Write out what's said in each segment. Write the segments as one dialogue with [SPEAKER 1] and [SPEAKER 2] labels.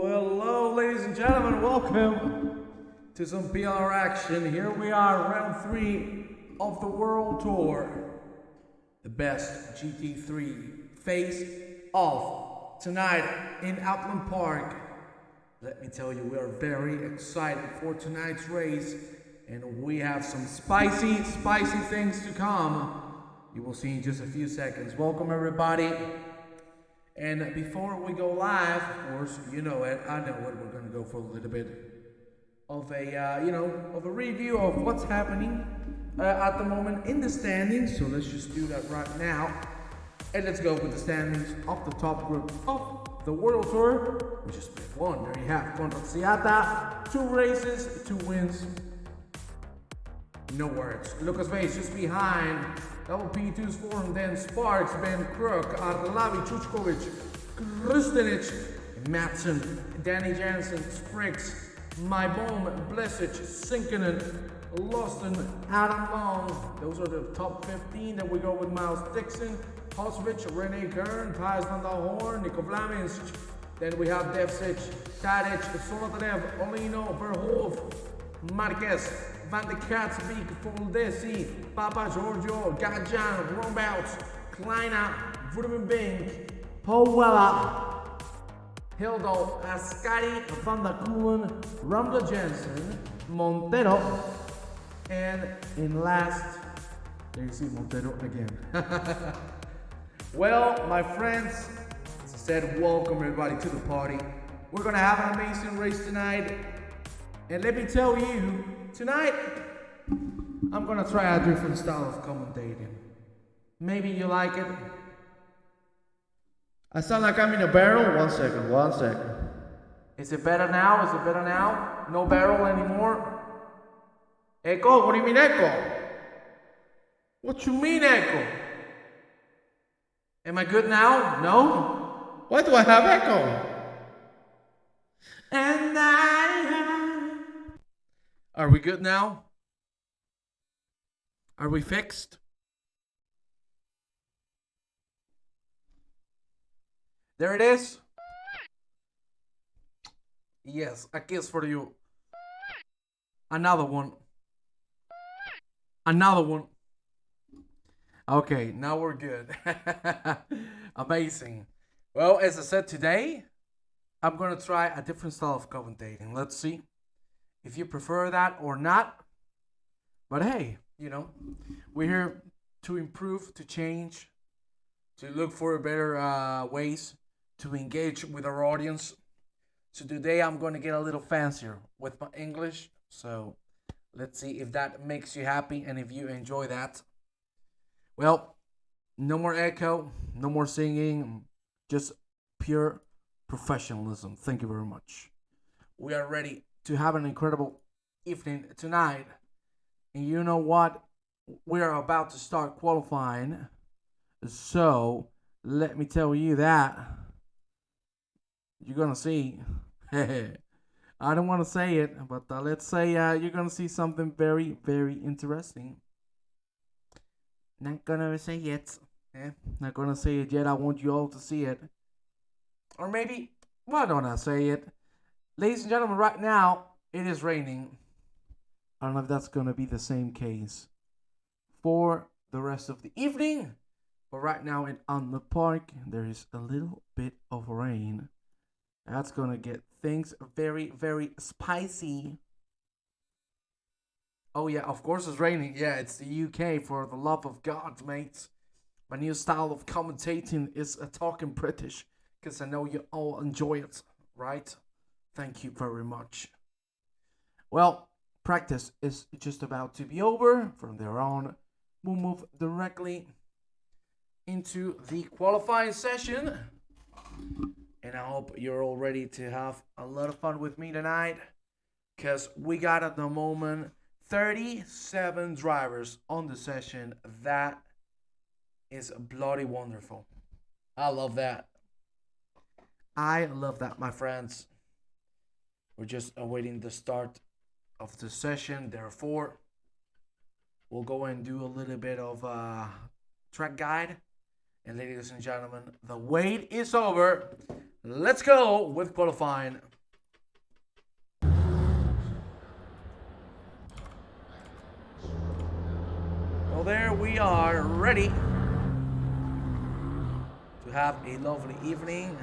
[SPEAKER 1] Well, hello, ladies and gentlemen. Welcome to some PLR action. Here we are, round 3 of the World Tour. best GT3 face off tonight in Oulton Park. Let me tell you, we are very excited for tonight's race, and we have some spicy things to come. You will see in just a few seconds. Welcome everybody. And before we go live, of course, you know it, I know it, we're gonna go for a little bit of a, of a review of what's happening at the moment in the standings. So let's just do that right now. And let's go with the standings of the top group of the World Tour. We just picked one. There you have Conor Ciata, 2 races, 2 wins. No words. Lucas Vase just behind. Double P2's form, then Sparks, Ben Crook, Arlavi, Chuchkovich, Kristinic, Madsen, Danny Jansen, Spriggs, My Bomb, Blesic, Sinkinen, Loston, Adam Long. Those are the top 15. Then we go with Miles Dixon, Hosvich, Rene Kern, Thijs van der Hoorn, Nico Vlaminsk. Then we have Devsic, Tadic, Solotarev, Olino, Verhoef, Marquez, Van de Katsbeek, Foldesi, Papa Giorgio, Gajan, Rombouts, Kleina, Vrubenbink, Powella, Hildo, Ascari, Van der Koelen, Romula Jensen, Montero, and in last, there you see Montero again. Well, my friends, as I said, welcome everybody to the party. We're gonna have an amazing race tonight. And let me tell you, tonight, I'm gonna try a different style of commentating. Maybe you like it. I sound like I'm in a barrel. One second. Is it better now? No barrel anymore? Echo? What do you mean echo? What you mean echo? Am I good now? No? Why do I have echo? And are we good now? Are we fixed? There it is. Yes, a kiss for you. Another one. Okay, now we're good. Amazing. Well, as I said today, I'm going to try a different style of commentating. Let's see if you prefer that or not. But hey, we're here to improve, to change, to look for better ways to engage with our audience. So today I'm going to get a little fancier with my English. So let's see if that makes you happy and if you enjoy that. Well, no more echo, no more singing, just pure professionalism. Thank you very much. We are ready to have an incredible evening tonight. And you know what? We are about to start qualifying. So let me tell you that you're going to see. I don't want to say it, but let's say you're going to see something very, very interesting. Not going to say it. Not going to say it yet. I want you all to see it. Or maybe, why don't I say it? Ladies and gentlemen, right now, it is raining. I don't know if that's going to be the same case for the rest of the evening. But right now in Oulton Park, there is a little bit of rain. That's going to get things very, very spicy. Oh yeah, of course it's raining. Yeah, it's the UK, for the love of God, mates. My new style of commentating is talking British, because I know you all enjoy it, right? Thank you very much. Well, practice is just about to be over. From there on, we'll move directly into the qualifying session. And I hope you're all ready to have a lot of fun with me tonight, because we got at the moment 37 drivers on the session. That is bloody wonderful. I love that. My friends. We're just awaiting the start of the session. Therefore, we'll go and do a little bit of track guide. And ladies and gentlemen, the wait is over. Let's go with qualifying. Well, there we are, ready to have a lovely evening.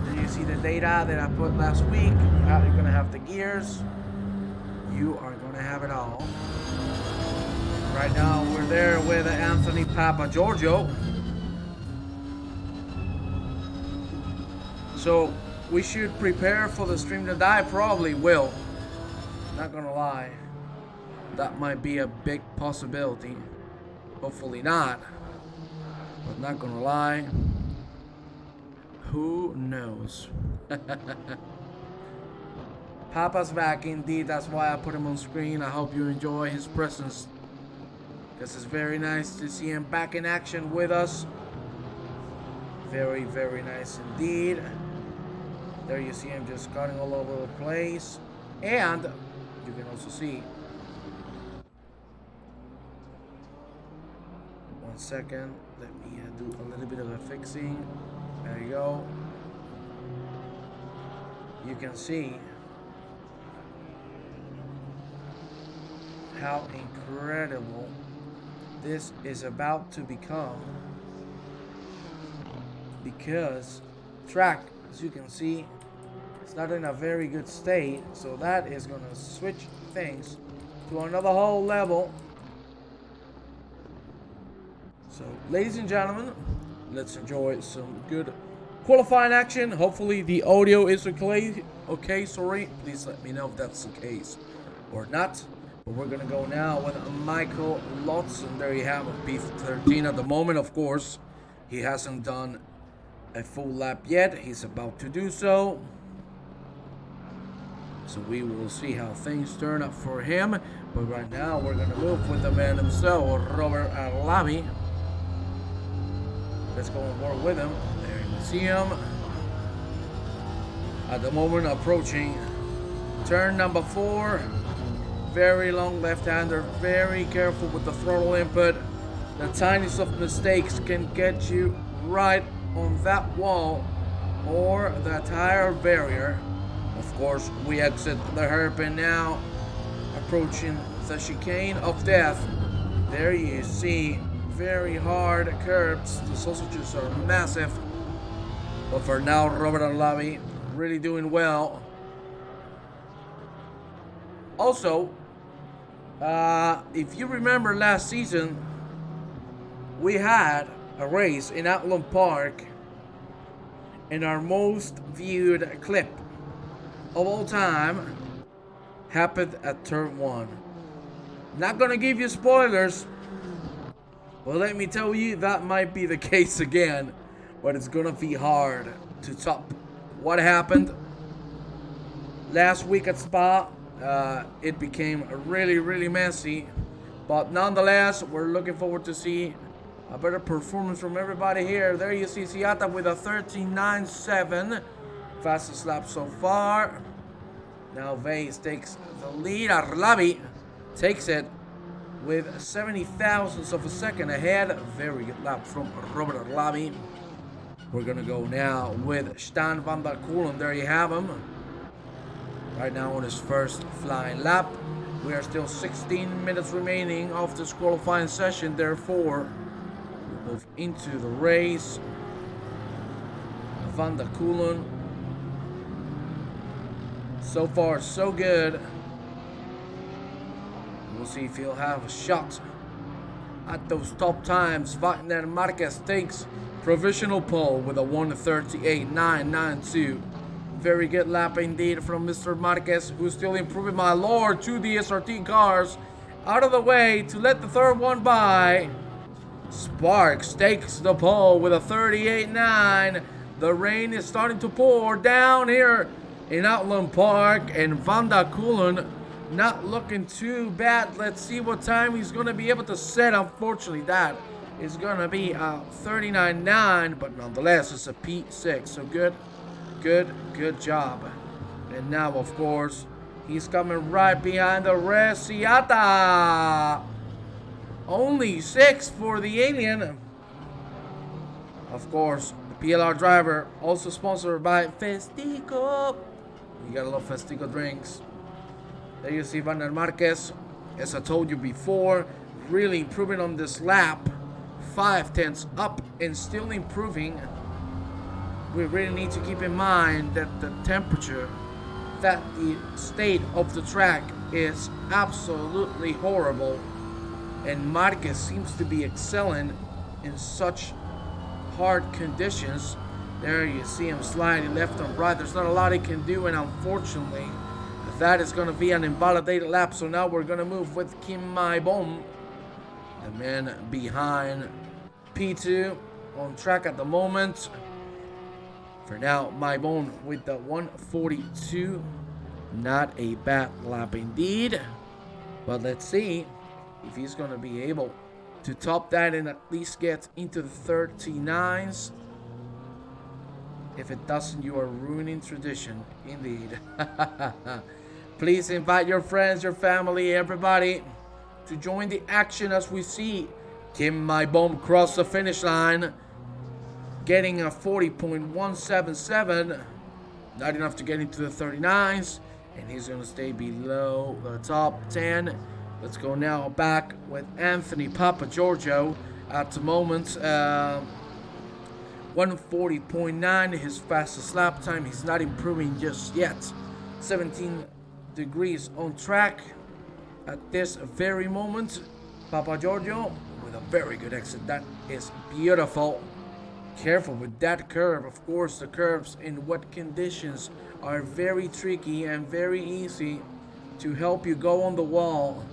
[SPEAKER 1] Did you see the data that I put last week? You're gonna have the gears. You are gonna have it all. Right now we're there with Anthony Papa Giorgio. So we should prepare for the stream to die. Probably will. Not gonna lie. That might be a big possibility. Hopefully not. But not gonna lie. Who knows? Papa's back indeed. That's why I put him on screen. I hope you enjoy his presence. Because it's very nice to see him back in action with us. Very, very nice indeed. There you see him just cutting all over the place. And you can also see. One second. Let me do a little bit of a fixing. There you go. You can see how incredible this is about to become, because track, as you can see, it's not in a very good state, so that is going to switch things to another whole level. So ladies and gentlemen, let's enjoy some good qualifying action. Hopefully the audio is okay, sorry, please let me know if that's the case or not. But we're gonna go now with Michael Lotson. There you have him, P13 at the moment. Of course, he hasn't done a full lap yet. He's about to do so. So we will see how things turn up for him. But right now, we're gonna move with the man himself, Robert Arlavi. Let's go and work with him. There you see him. At the moment, approaching turn number 4. Very long left-hander, very careful with the throttle input. The tiniest of mistakes can get you right on that wall or the tire barrier. Of course, we exit the hairpin now, approaching the chicane of death. There you see very hard curbs. The sausages are massive. But for now, Robert Arlavi really doing well. Also, if you remember last season, we had a race in Oulton Park, and our most viewed clip of all time happened at turn 1. Not gonna give you spoilers, but let me tell you, that might be the case again, but it's gonna be hard to top what happened last week at Spa. It became really, really messy, but nonetheless, we're looking forward to see a better performance from everybody here. There you see Ciata with a 13.97, fastest lap so far. Now Vase takes the lead. Arlavi takes it with 70 thousandths of a second ahead. Very good lap from Robert Arlavi. We're gonna go now with Stan van der Koelen. There you have him. Right now on his first flying lap. We are still 16 minutes remaining of this qualifying session. Therefore, we move into the race. Van der Koelen. So far, so good. We'll see if he'll have a shot at those top times. Wagner Marquez takes provisional pole with a 1:38.992. Very good lap indeed from Mr. Marquez, who's still improving, my lord. 2 DSRT cars out of the way to let the third one by. Sparks takes the pole with a 38.9. The rain is starting to pour down here in Oulton Park, and Van der Koelen not looking too bad. Let's see what time he's going to be able to set. Unfortunately, that is going to be a 39.9, but nonetheless, it's a P6. So good job. And now, of course, he's coming right behind the rest. Ciata, only 6 for the alien. Of course, the PLR driver, also sponsored by Festico. You gotta love Festico drinks. There you see Wagner Marquez, as I told you before, really improving on this lap. 5 tenths up and still improving. we really need to keep in mind that the temperature, that the state of the track is absolutely horrible, and Marquez seems to be excelling in such hard conditions. There you see him sliding left and right. There's not a lot he can do, and unfortunately that is going to be an invalidated lap. So now we're going to move with Kim Maibom, the man behind P2 on track at the moment. For now, Maibom with the 142. Not a bad lap indeed. But let's see if he's going to be able to top that and at least get into the 39s. If it doesn't, you are ruining tradition indeed. Please invite your friends, your family, everybody to join the action as we see Kim Maibom cross the finish line, getting a 40.177. Not enough to get into the 39s, and he's going to stay below the top 10. Let's go now back with Anthony Papagiorgio at the moment. 140.9, his fastest lap time. He's not improving just yet. 17 degrees on track at this very moment. Papagiorgio with a very good exit. That is beautiful. Careful with that curve. Of course, the curves in wet conditions are very tricky and very easy to help you go on the wall.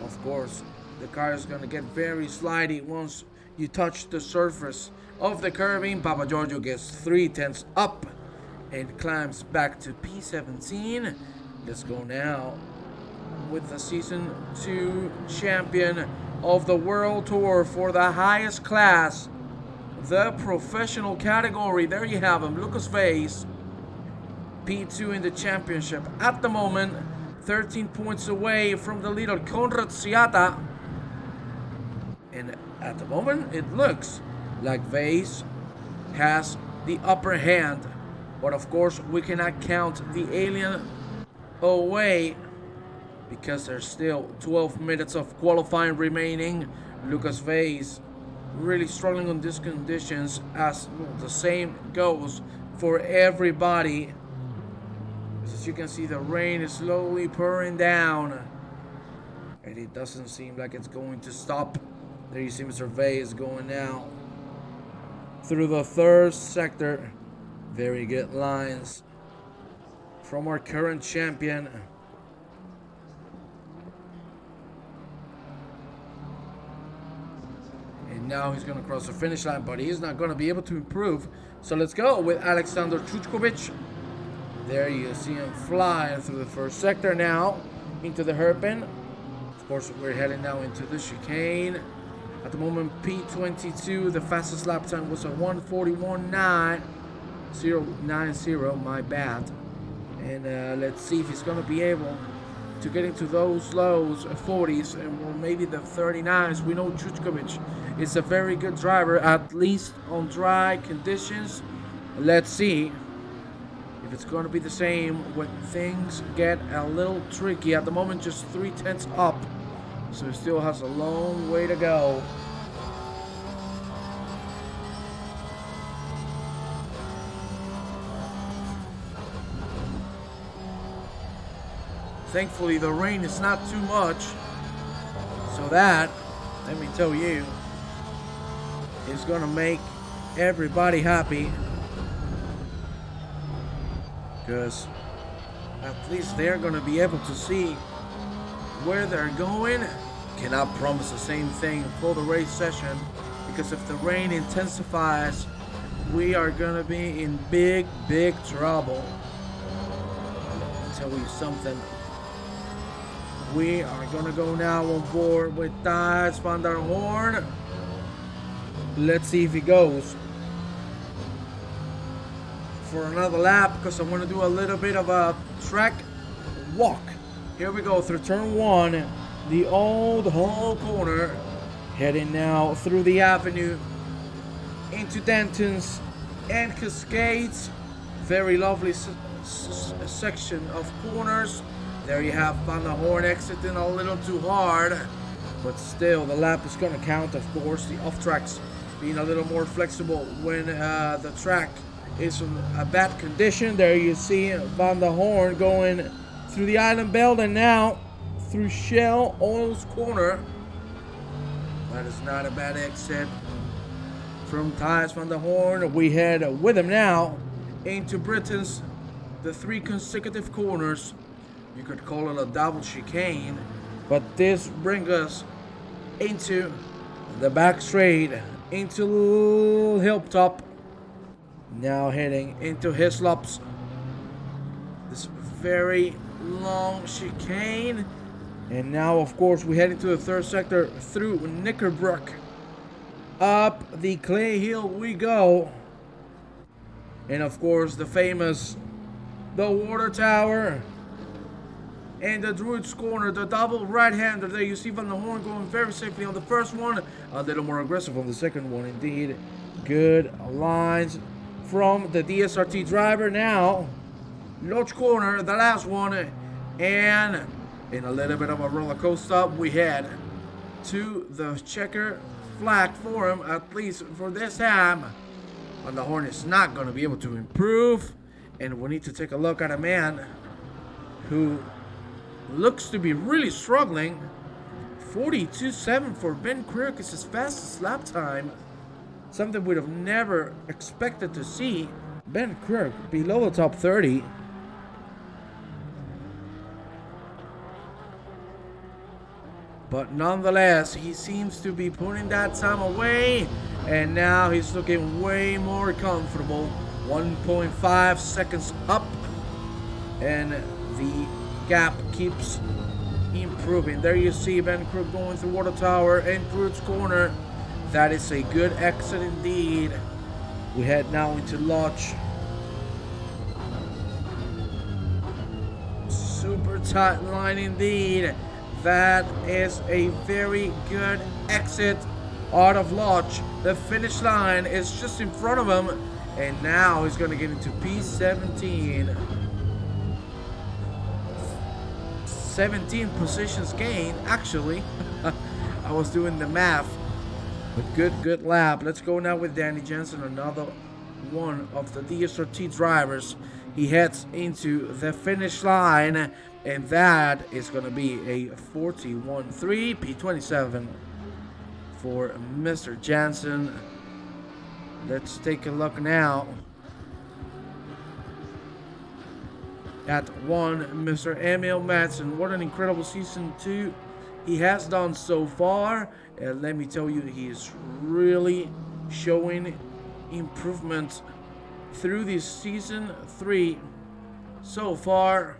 [SPEAKER 1] Of course, the car is going to get very slidey once you touch the surface of the curving. Papagiorgio gets 3/10 up and climbs back to P17. Let's go now with the Season 2 champion of the World Tour for the highest class, the professional category. There you have him, Lucas Vase, P2 in the championship at the moment, 13 points away from the leader Conor Ciata. And at the moment, it looks like Vase has the upper hand. But of course, we cannot count the alien away because there's still 12 minutes of qualifying remaining. Lucas Vase really struggling on these conditions, as the same goes for everybody. As you can see, the rain is slowly pouring down, and it doesn't seem like it's going to stop. There you see Mr. Vase going now through the third sector. Very good lines from our current champion. And now he's going to cross the finish line, but he's not going to be able to improve. So let's go with Alexander Chuchkovich. There you see him flying through the first sector now into the hairpin. Of course, we're heading now into the chicane. At the moment, P22, the fastest lap time was a 141.990, my bad. And let's see if he's going to be able to get into those lows 40s or maybe the 39s. We know Chuchkovich is a very good driver, at least on dry conditions. Let's see if it's going to be the same when things get a little tricky. At the moment, just 3/10 up, so he still has a long way to go. Thankfully, the rain is not too much, so that, let me tell you, is going to make everybody happy, because at least they're going to be able to see where they're going. Cannot promise the same thing for the race session, because if the rain intensifies, we are going to be in big trouble. Let me tell you something. We are going to go now on board with Thijs van der Hoorn. Let's see if he goes for another lap, because I want to do a little bit of a track walk. Here we go through turn 1, the old Hall corner, heading now through the avenue into Dentons and Cascades. Very lovely section of corners. There you have Van der Hoorn exiting a little too hard, but still the lap is going to count, of course. The off tracks being a little more flexible when the track is in a bad condition. There you see Van der Horn going through the island belt and now through Shell Oil's corner. That is not a bad exit from Thijs van der Horn. We head with him now into Britain's the 3 consecutive corners. You could call it a double chicane, but this brings us into the back straight, into Hilltop. Now heading into Hislops. This very long chicane. And now, of course, we head into the 3rd sector through Knickerbrook. Up the clay hill we go. And of course, the famous, the water tower. And the Druid's corner, the double right-hander. There you see Van der Horn going very safely on the first one. A little more aggressive on the second one, indeed. Good lines from the DSRT driver. Now, Lodge corner, the last one. And in a little bit of a roller coaster, we head to the checker flag for him, at least for this time. Van der Horn is not going to be able to improve. And we need to take a look at a man who looks to be really struggling. 42.7 for Ben Kirk is his fastest lap time. Something we'd have never expected to see. Ben Kirk below the top 30. But nonetheless, he seems to be putting that time away. And now he's looking way more comfortable. 1.5 seconds up. And the gap keeps improving. There you see Ben Crook going through Water Tower and Druid's corner. That is a good exit indeed. We head now into Lodge. Super tight line indeed. That is a very good exit out of Lodge. The finish line is just in front of him. And now he's going to get into P17. 17 positions gained, actually. I was doing the math. But good lap. Let's go now with Danny Jensen, another one of the DSRT drivers. He heads into the finish line, and that is going to be a 41.3 P27 for Mr. Jensen. Let's take a look now at one Mr. Emil Madsen. What an incredible season 2 he has done so far. And let me tell you, he is really showing improvement through this season 3 so far.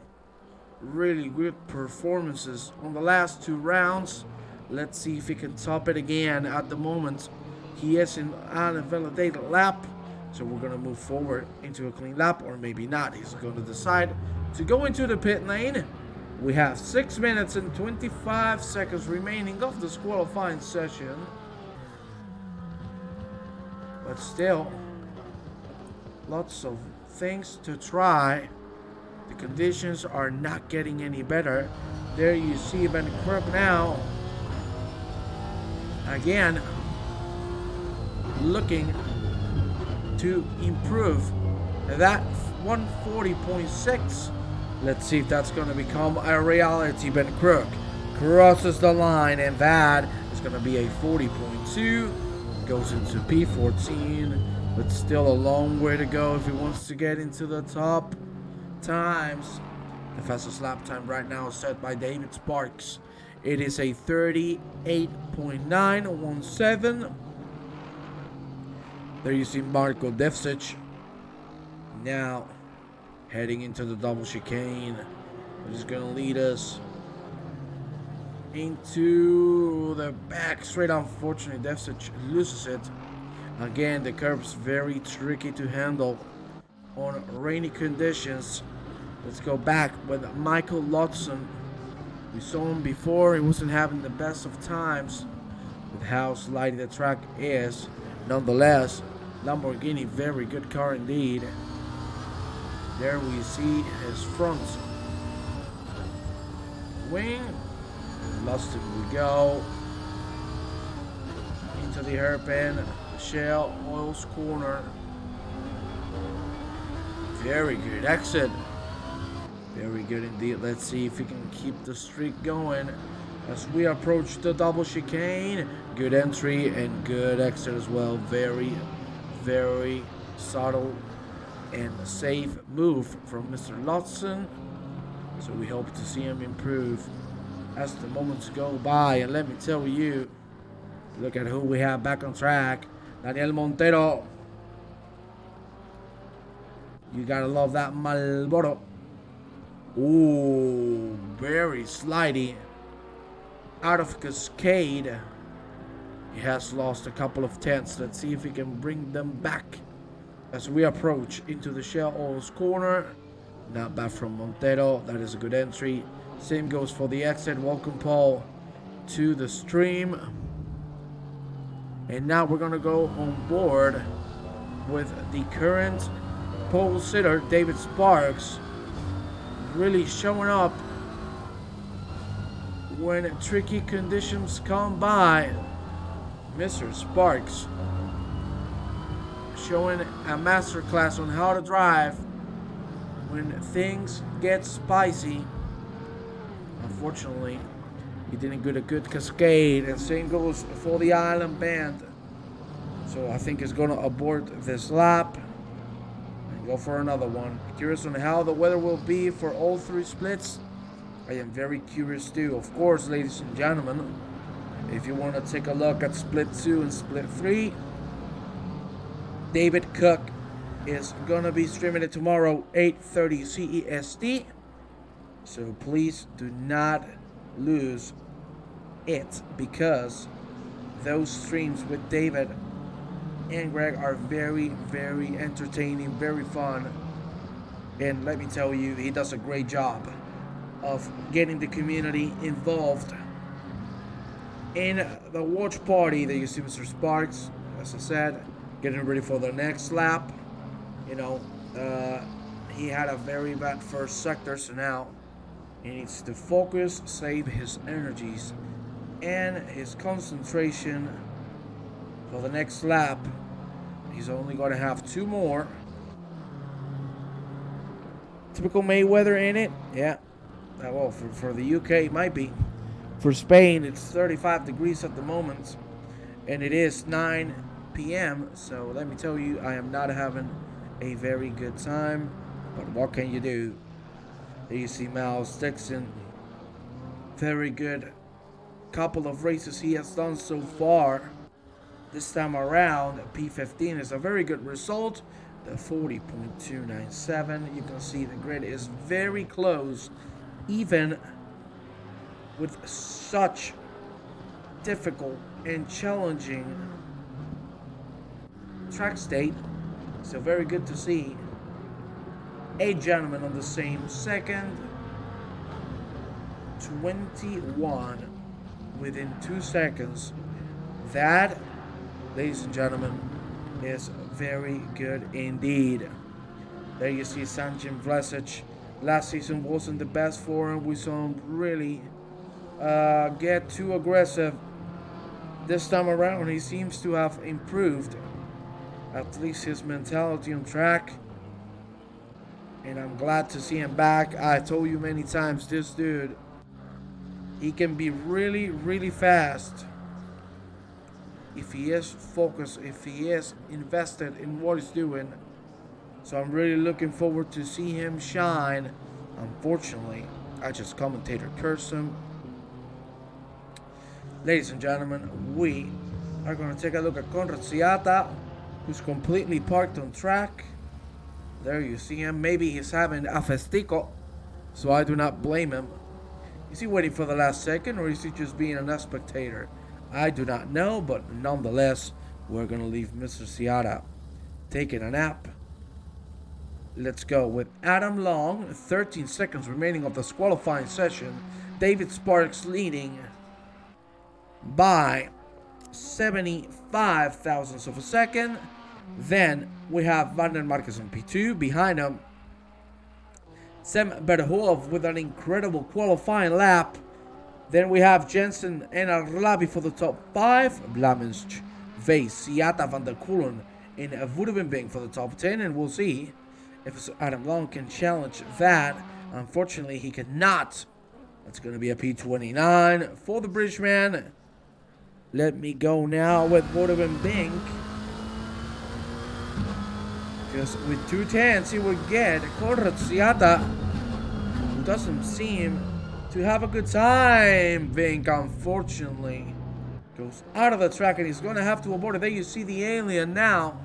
[SPEAKER 1] Really good performances on the last 2 rounds. Let's see if he can top it again. At the moment, he is in an invalidated lap, so we're going to move forward into a clean lap, or maybe not. He's going to decide to go into the pit lane. We have 6 minutes and 25 seconds remaining of this qualifying session. But still, lots of things to try. The conditions are not getting any better. There you see Ben Kirk now. Again, looking to improve that 140.6. Let's see if that's going to become a reality. Ben Crook crosses the line, and that is going to be a 40.2. Goes into P14, but still a long way to go if he wants to get into the top times. The fastest lap time right now is set by David Sparks. It is a 38.917. There you see Marko Devcic now heading into the double chicane, which is going to lead us into the back straight. Unfortunately, Devcic loses it. Again, the curve's very tricky to handle on rainy conditions. Let's go back with Michael Lotson. We saw him before. He wasn't having the best of times with how slidey the track is. Nonetheless, Lamborghini, very good car indeed. There we see his front wing. Lost it we go. Into the hairpin, the Shell Oil's corner. Very good exit. Very good indeed. Let's see if we can keep the streak going as we approach the double chicane. Good entry and good exit as well. Very, very subtle and safe move from Mr. Lotson. So we hope to see him improve as the moments go by. And let me tell you, look at who we have back on track. Daniel Montero. You gotta love that Marlboro. Ooh, very slidey. Out of Cascade. He has lost a couple of tenths. Let's see if we can bring them back as we approach into the Shell Oils corner. Not bad from Montero. That is a good entry. Same goes for the exit. Welcome, Paul, to the stream. And now we're going to go on board with the current pole sitter, David Sparks, really showing up when tricky conditions come by. Mr. Sparks showing a masterclass on how to drive when things get spicy. Unfortunately, he didn't get a good Cascade, and same goes for the Island Band. So I think he's going to abort this lap and go for another one. Curious on how the weather will be for all three splits. I am very curious too. Of course, ladies and gentlemen, if you want to take a look at split 2 and split 3, David Cook is going to be streaming it tomorrow, 8:30 CEST. So please do not lose it, because those streams with David and Greg are very, very entertaining, very fun. And let me tell you, he does a great job of getting the community involved in the watch party that you see Mr. Sparks, as I said, getting ready for the next lap. You know, he had a very bad first sector, so now he needs to focus, save his energies and his concentration for the next lap. He's only going to have 2 more. Typical Mayweather in it, yeah. Well, for the UK, it might be. For Spain, it's 35 degrees at the moment, and it is 9 p.m. So let me tell you, I am not having a very good time. But what can you do? There you see Miles Dixon. Very good couple of races he has done so far. This time around, P15 is a very good result. The 40.297. You can see the grid is very close, even with such difficult and challenging track state. So very good to see 8 gentlemen on the same second. 21 within 2 seconds. That, ladies and gentlemen, is very good indeed. There you see Sanjin Vlasic. Last season wasn't the best for him. We saw him really get too aggressive. This time around, he seems to have improved, at least his mentality on track. And I'm glad to see him back. I told you many times, this dude, he can be really, really fast if he is focused, if he is invested in what he's doing. So I'm really looking forward to see him shine. Unfortunately, I just commentator curse him. Ladies and gentlemen, we are going to take a look at Conor Ciata, who's completely parked on track. There you see him. Maybe he's having a festico, so I do not blame him. Is he waiting for the last second, or is he just being a spectator? I do not know, but nonetheless, we're going to leave Mr. Ciata taking a nap. Let's go with Adam Long. 13 seconds remaining of this qualifying session. David Sparks leading by 75 thousandths of a second. Then we have Vanden Marquez on P2. Behind him, Sam Berhov with an incredible qualifying lap. Then we have Jensen and Arlabi for the top 5. Blamens, Weiss, Ciata, Van der Kulen, and Voedewimbing for the top 10. And we'll see if Adam Long can challenge that. Unfortunately, he cannot. That's going to be a P29 for the Bridgeman. Let me go now with Woodman Bink. Because with 210s, he will get Conor Ciata, who doesn't seem to have a good time. Bink, unfortunately, goes out of the track and he's going to have to abort it. There you see the alien now.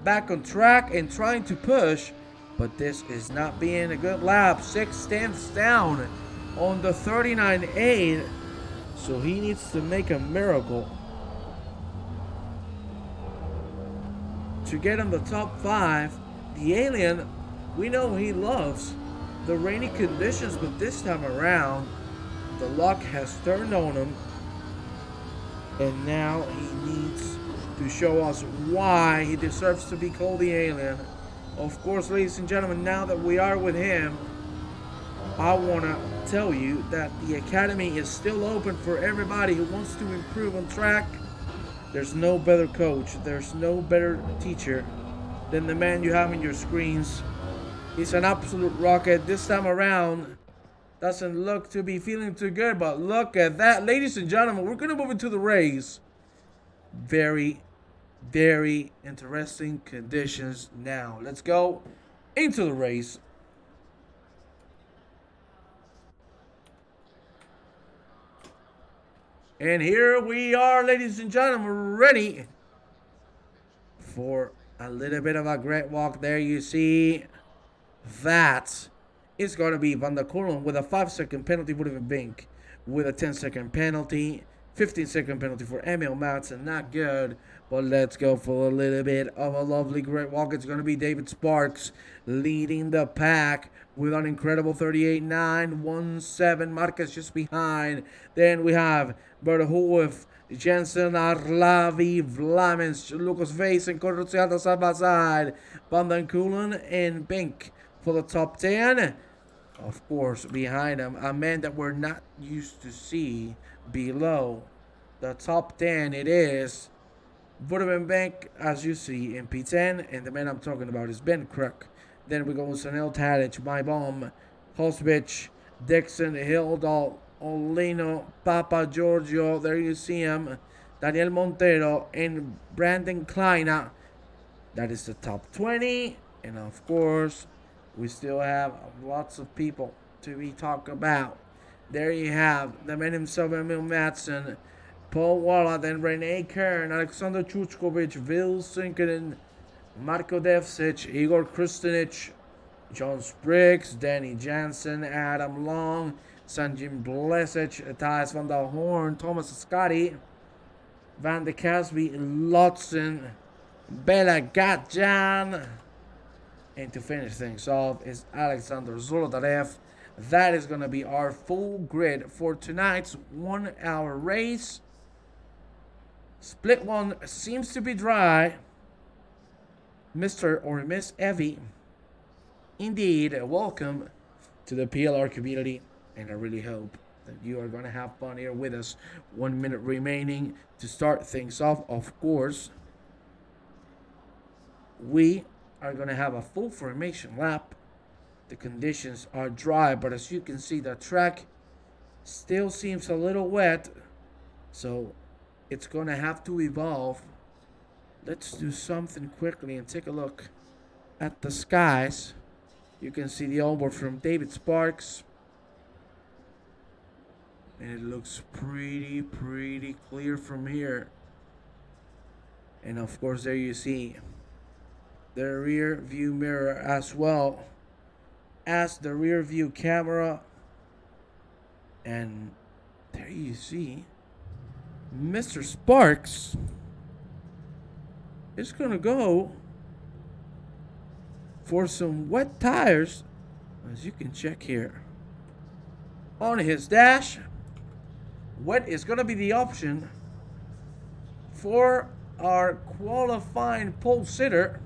[SPEAKER 1] Back on track and trying to push. But this is not being a good lap. 6 tenths down on the 39.8. So he needs to make a miracle to get in the top 5. The alien, we know he loves the rainy conditions, but this time around, the luck has turned on him. And now he needs to show us why he deserves to be called the alien. Of course, ladies and gentlemen, now that we are with him, I want to tell you that the Academy is still open for everybody who wants to improve on track. There's no better coach, there's no better teacher than the man you have in your screens. He's an absolute rocket. This time around, doesn't look to be feeling too good, but look at that. Ladies and gentlemen, we're going to move into the race. Very, very interesting conditions now. Let's go into the race. And here we are, ladies and gentlemen, ready for a little bit of a great walk. There you see that is going to be Van der Kulen with a 5-second penalty for Woodman Bink, with a 10-second penalty, 15-second penalty for Emil Madsen. Not good, but let's go for a little bit of a lovely great walk. It's going to be David Sparks leading the pack with an incredible 38.917. Marquez just behind. Then we have Verhoeven, Jensen, Arlavi, Vlamens, Lucas Weiss, and Conor Ciata side by side. Van der Kulen and Bink for the top 10. Of course, behind him, a man that we're not used to see below the top 10. It is Woodman Bink, as you see, in P10. And the man I'm talking about is Ben Kruk. Then we go with Sanel Tadic, My Bomb, Hosbich, Dixon, Hildal, Olino, Papa Giorgio. There you see him. Daniel Montero and Brandon Kleina. That is the top 20. And of course, we still have lots of people to be talked about. There you have the man himself, Emil Madsen, Paul Walla, then Rene Kern, Alexander Chuchkovich, Vil Sinkinen, Marko Devcic, Igor Kristinich, John Spriggs, Danny Jansen, Adam Long, Sanjin Blesic, Thijs van der Hoorn, Thomas Scotti, Van de Casby, Lotson, Bela Gatjan. And to finish things off is Alexander Zolotarev. That is going to be our full grid for tonight's 1-hour race. Split one seems to be dry. Mr. or Miss Evie, indeed, welcome to the PLR community. And I really hope that you are going to have fun here with us. 1 minute remaining to start things off. Of course, we are going to have a full formation lap. The conditions are dry, but as you can see, the track still seems a little wet, so it's going to have to evolve. Let's do something quickly and take a look at the skies. You can see the onboard from David Sparks, and it looks pretty clear from here. And of course, there you see the rear view mirror as well as the rear view camera. And there you see Mr. Sparks is gonna go for some wet tires, as you can check here on his dash. Wet is gonna be the option for our qualifying pole sitter,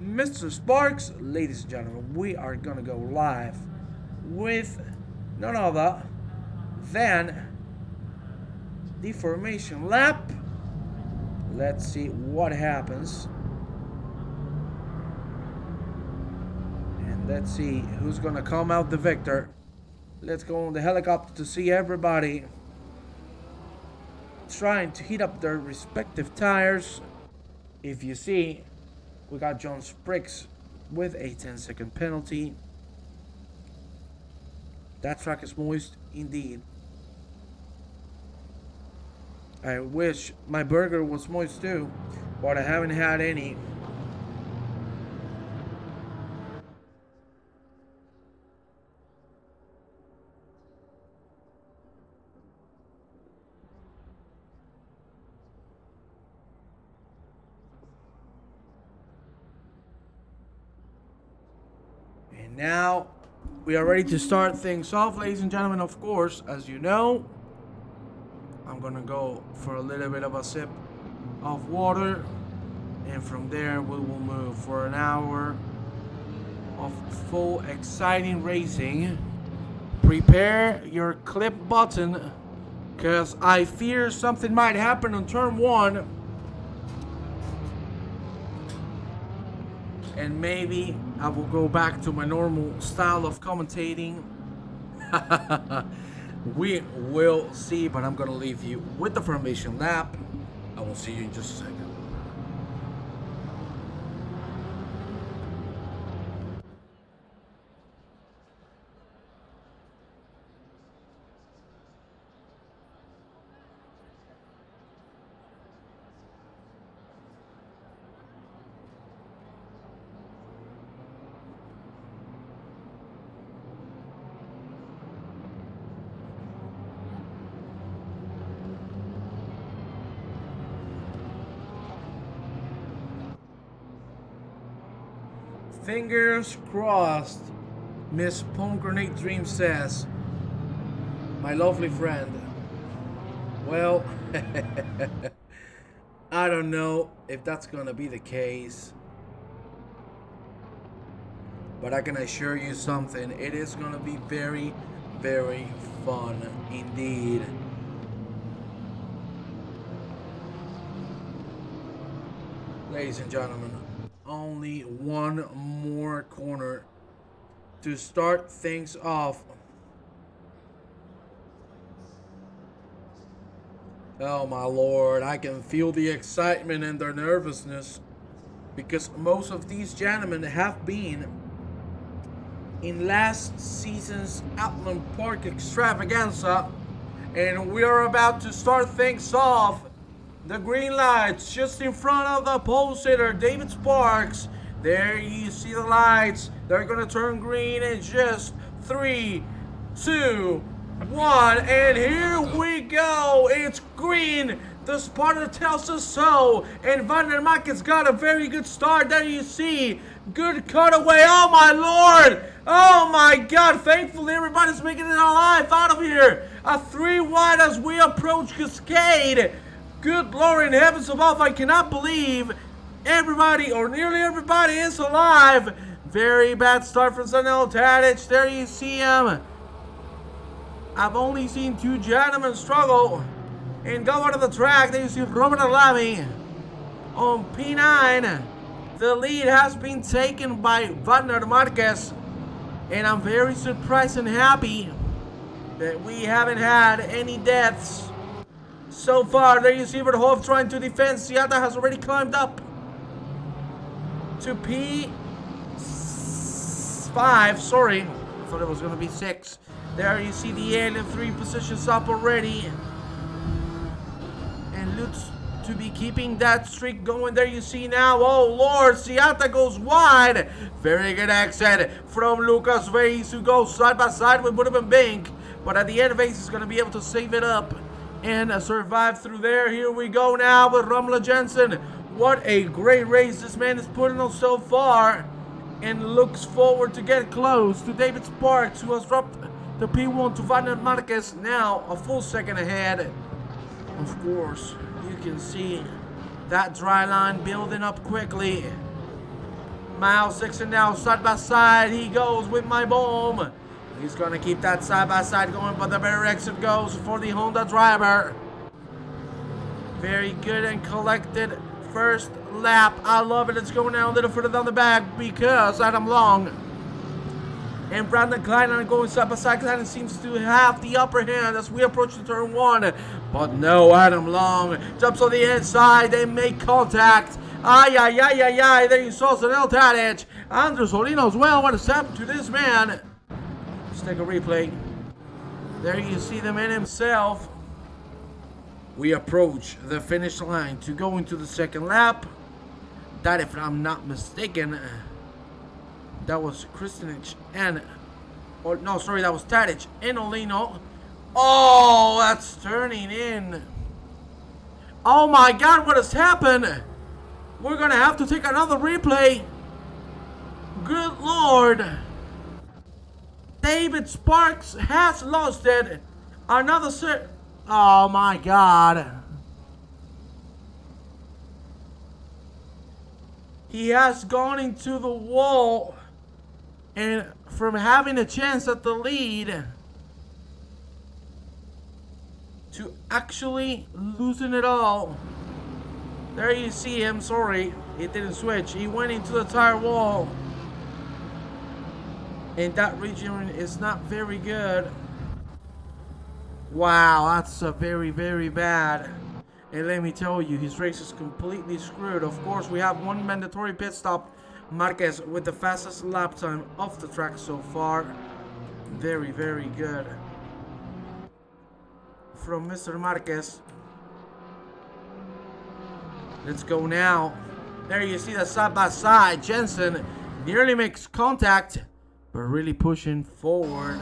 [SPEAKER 1] Mr. Sparks. Ladies and gentlemen, we are gonna go live with none other than the formation lap. Let's see what happens. Let's see who's gonna come out the victor. Let's go on the helicopter to see everybody trying to heat up their respective tires. If you see, we got John Spriggs with a 10-second penalty. That track is moist indeed. I wish my burger was moist too, but I haven't had any. And now we are ready to start things off, ladies and gentlemen. Of course, as you know, I'm gonna go for a little bit of a sip of water, and from there we will move for an hour of full exciting racing. Prepare your clip button, because I fear something might happen on turn 1, and maybe I will go back to my normal style of commentating. We will see, but I'm gonna leave you with the formation lap. I will see you in just a second. Fingers crossed, Miss Pomegranate Dream says. My lovely friend. Well, I don't know if that's gonna be the case, but I can assure you something. It is gonna be very, very fun indeed. Ladies and gentlemen, only one more corner to start things off. Oh my lord, I can feel the excitement and their nervousness, because most of these gentlemen have been in last season's Oulton Park extravaganza, and we are about to start things off. The green lights just in front of the pole sitter, David Sparks. There you see the lights. They're gonna turn green in just 3, 2, 1, and here we go. It's green. The spotter tells us so. And Van der Market's got a very good start. There you see. Good cutaway. Oh my lord. Oh my god. Thankfully everybody's making it alive out of here. A 3 wide as we approach Cascade. Good Lord in heavens above, I cannot believe everybody, or nearly everybody, is alive. Very bad start from Untitled Chapter. There you see him. I've only seen 2 gentlemen struggle and go out of the track. There you see Robert Alami on P9. The lead has been taken by Van der Marquez, and I'm very surprised and happy that we haven't had any deaths so far. There you see Verhoeven trying to defend. Ciata has already climbed up to P5. Sorry, I thought it was going to be 6. There you see the alien 3 positions up already, and looks to be keeping that streak going. There you see now. Oh lord, Ciata goes wide. Very good exit from Lucas Vase, who goes side by side with Woodman Bink, but at the end Vase is going to be able to save it up and survive through there. Here we go now with Romula Jensen. What a great race this man is putting on so far, and looks forward to get close to David Sparks, who has dropped the P1 to Van der Marquez, now a full second ahead. Of course, you can see that dry line building up quickly. Miles Dixon now side by side. He goes with my bomb. He's going to keep that side by side going, but the better exit goes for the Honda driver. Very good and collected first lap. I love it. It's going now a little further down the back because Adam Long and Brandon Klein are going side by side. Klein seems to have the upper hand as we approach the turn 1. But no, Adam Long jumps on the inside. They make contact. Ay, ay, ay, ay, ay. There you saw Zanel Tadic. Andrew Solino as well. What has happened to this man? Let's take a replay. There you see the man himself. We approach the finish line to go into the second lap. That, if I'm not mistaken, that was Kristinich and... Oh, no, sorry, that was Tadic and Olino. Oh, that's turning in. Oh my God, what has happened? We're gonna have to take another replay. Good Lord. David Sparks has lost it. Another set. Oh my God. He has gone into the wall. And from having a chance at the lead to actually losing it all. There you see him. Sorry, it didn't switch. He went into the tire wall. And that region is not very good. Wow, that's very, very bad. And let me tell you, his race is completely screwed. Of course, we have one mandatory pit stop. Marquez with the fastest lap time off the track so far. Very, very good from Mr. Marquez. Let's go now. There you see that side by side. Jensen nearly makes contact, but really pushing forward.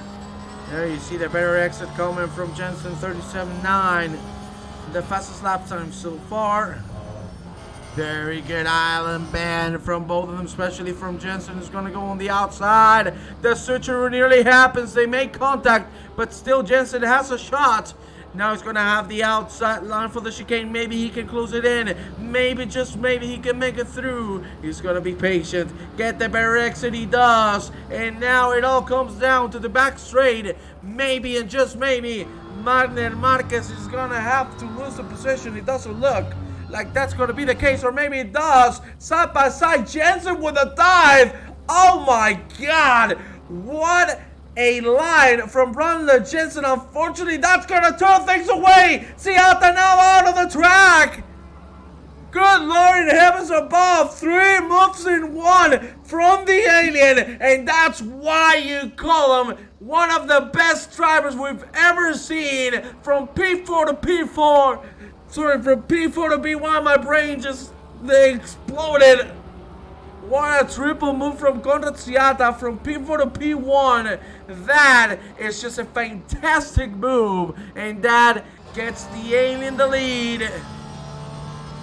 [SPEAKER 1] There you see the better exit coming from Jensen, 37.9. The fastest lap time so far. Very good island bend from both of them, especially from Jensen, who's going to go on the outside. The switcheroo nearly happens. They make contact, but still Jensen has a shot. Now he's going to have the outside line for the chicane. Maybe he can close it in. Maybe, just maybe, he can make it through. He's going to be patient. Get the better exit. He does. And now it all comes down to the back straight. Maybe, and just maybe, Magner Marquez is going to have to lose the position. It doesn't look like that's going to be the case, or maybe it does. Side by side, Jensen with a dive. Oh my God. What a line from Romula Jensen. Unfortunately, that's going to turn things away. Ciata now out of the track. Good Lord in heavens above. 3 moves in 1 from the alien. And that's why you call him one of the best drivers we've ever seen. From P4 to P4. Sorry, from P4 to B1, my brain just exploded. What a triple move from Conor Ciata from P4 to P1. That is just a fantastic move. And that gets the alien the lead.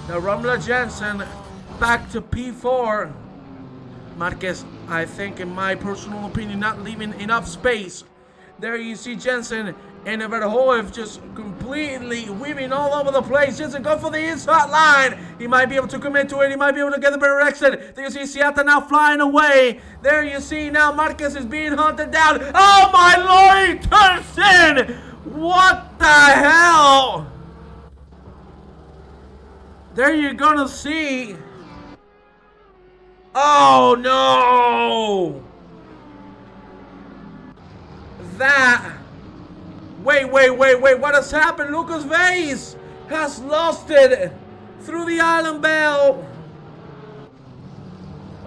[SPEAKER 1] Now Romula Jensen back to P4. Marquez, I think, in my personal opinion, not leaving enough space. There you see Jensen and Verhoeven just completely weaving all over the place. Jensen go for the inside line. He might be able to commit to it. He might be able to get the better exit. There you see Ciata now flying away. There you see now Marquez is being hunted down. Oh my Lord, he turns in. What the hell? There you're gonna see. Oh no. That. Wait, what has happened? Lucas Vase has lost it through the island bell.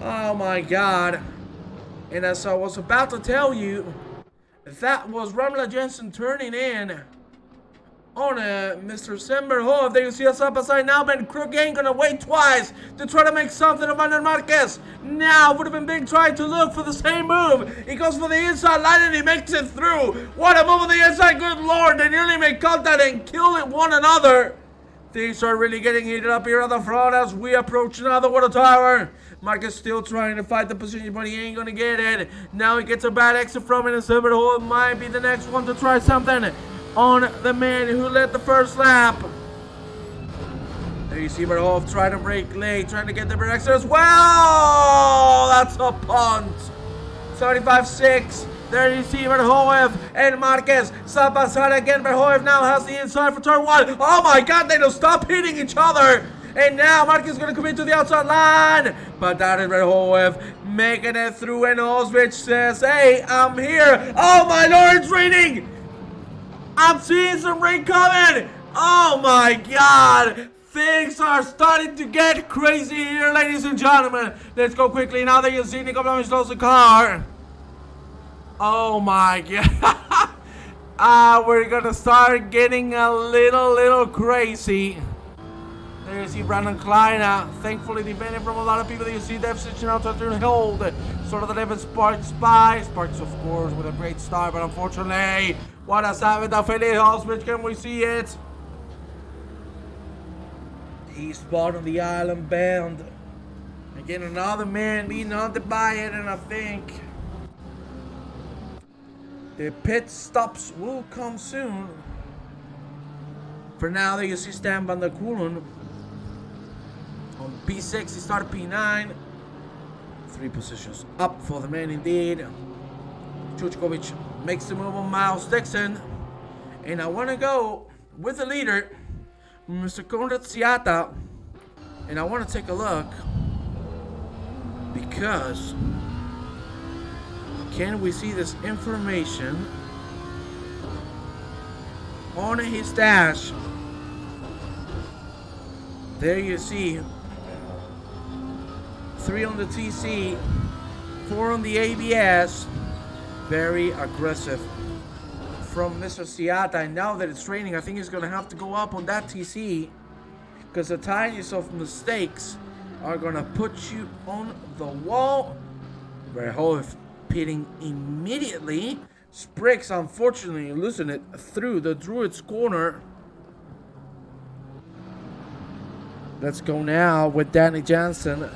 [SPEAKER 1] Oh my God. And as I was about to tell you, that was Romula Jensen turning in on Mr. Semberhoff. There you see us up aside now. Ben Crook ain't gonna wait twice to try to make something of Manuel Marquez. Now would have been big trying to look for the same move. He goes for the inside line and he makes it through. What a move on the inside. Good Lord, they nearly make contact and kill it one another. Things are really getting heated up here on the front as we approach another water tower. Marquez still trying to fight the position, but he ain't gonna get it. Now he gets a bad exit from it, and Semberhoff might be the next one to try something on the man who led the first lap. There you see Verhoeven trying to break late, trying to get the exit as well. That's a punt. 75-6. There you see Verhoeven and Marquez side by side again. Verhoeven now has the inside for turn 1. Oh my God, they don't stop hitting each other. And now Marquez is going to come into the outside line. But that is Verhoeven making it through. And Oswich says, hey, I'm here. Oh my Lord, it's raining. I'm seeing some rain coming. Oh my God. Things are starting to get crazy here, ladies and gentlemen. Let's go quickly. Now that you see Nico Blumich close the car. Oh my God. We're gonna start getting a little crazy. There you see Brandon Klein, thankfully defended from a lot of people that you see them switching out to turn hold. Sort of the left Sparks by. Sparks, of course, with a great start, but unfortunately, what has happened to Felix Oswich? Can we see it? He's spot on the island bend. Again, another man being hunted by it, and I think the pit stops will come soon. For now, there you see Stan van der Kulen on P6. He started P9. 3 positions up for the man indeed. Chuchkovich makes the move on Miles Dixon. And I want to go with the leader, Mr. Conor Ciata. And I want to take a look because can we see this information on his dash? There you see 3 on the TC, 4 on the ABS. Very aggressive from Mr. Ciata. And now that it's raining, I think he's going to have to go up on that TC because the tiniest of mistakes are going to put you on the wall. Verhoeven pitting immediately. Spriggs unfortunately losing it through the Druids corner. Let's go now with Danny Jansen.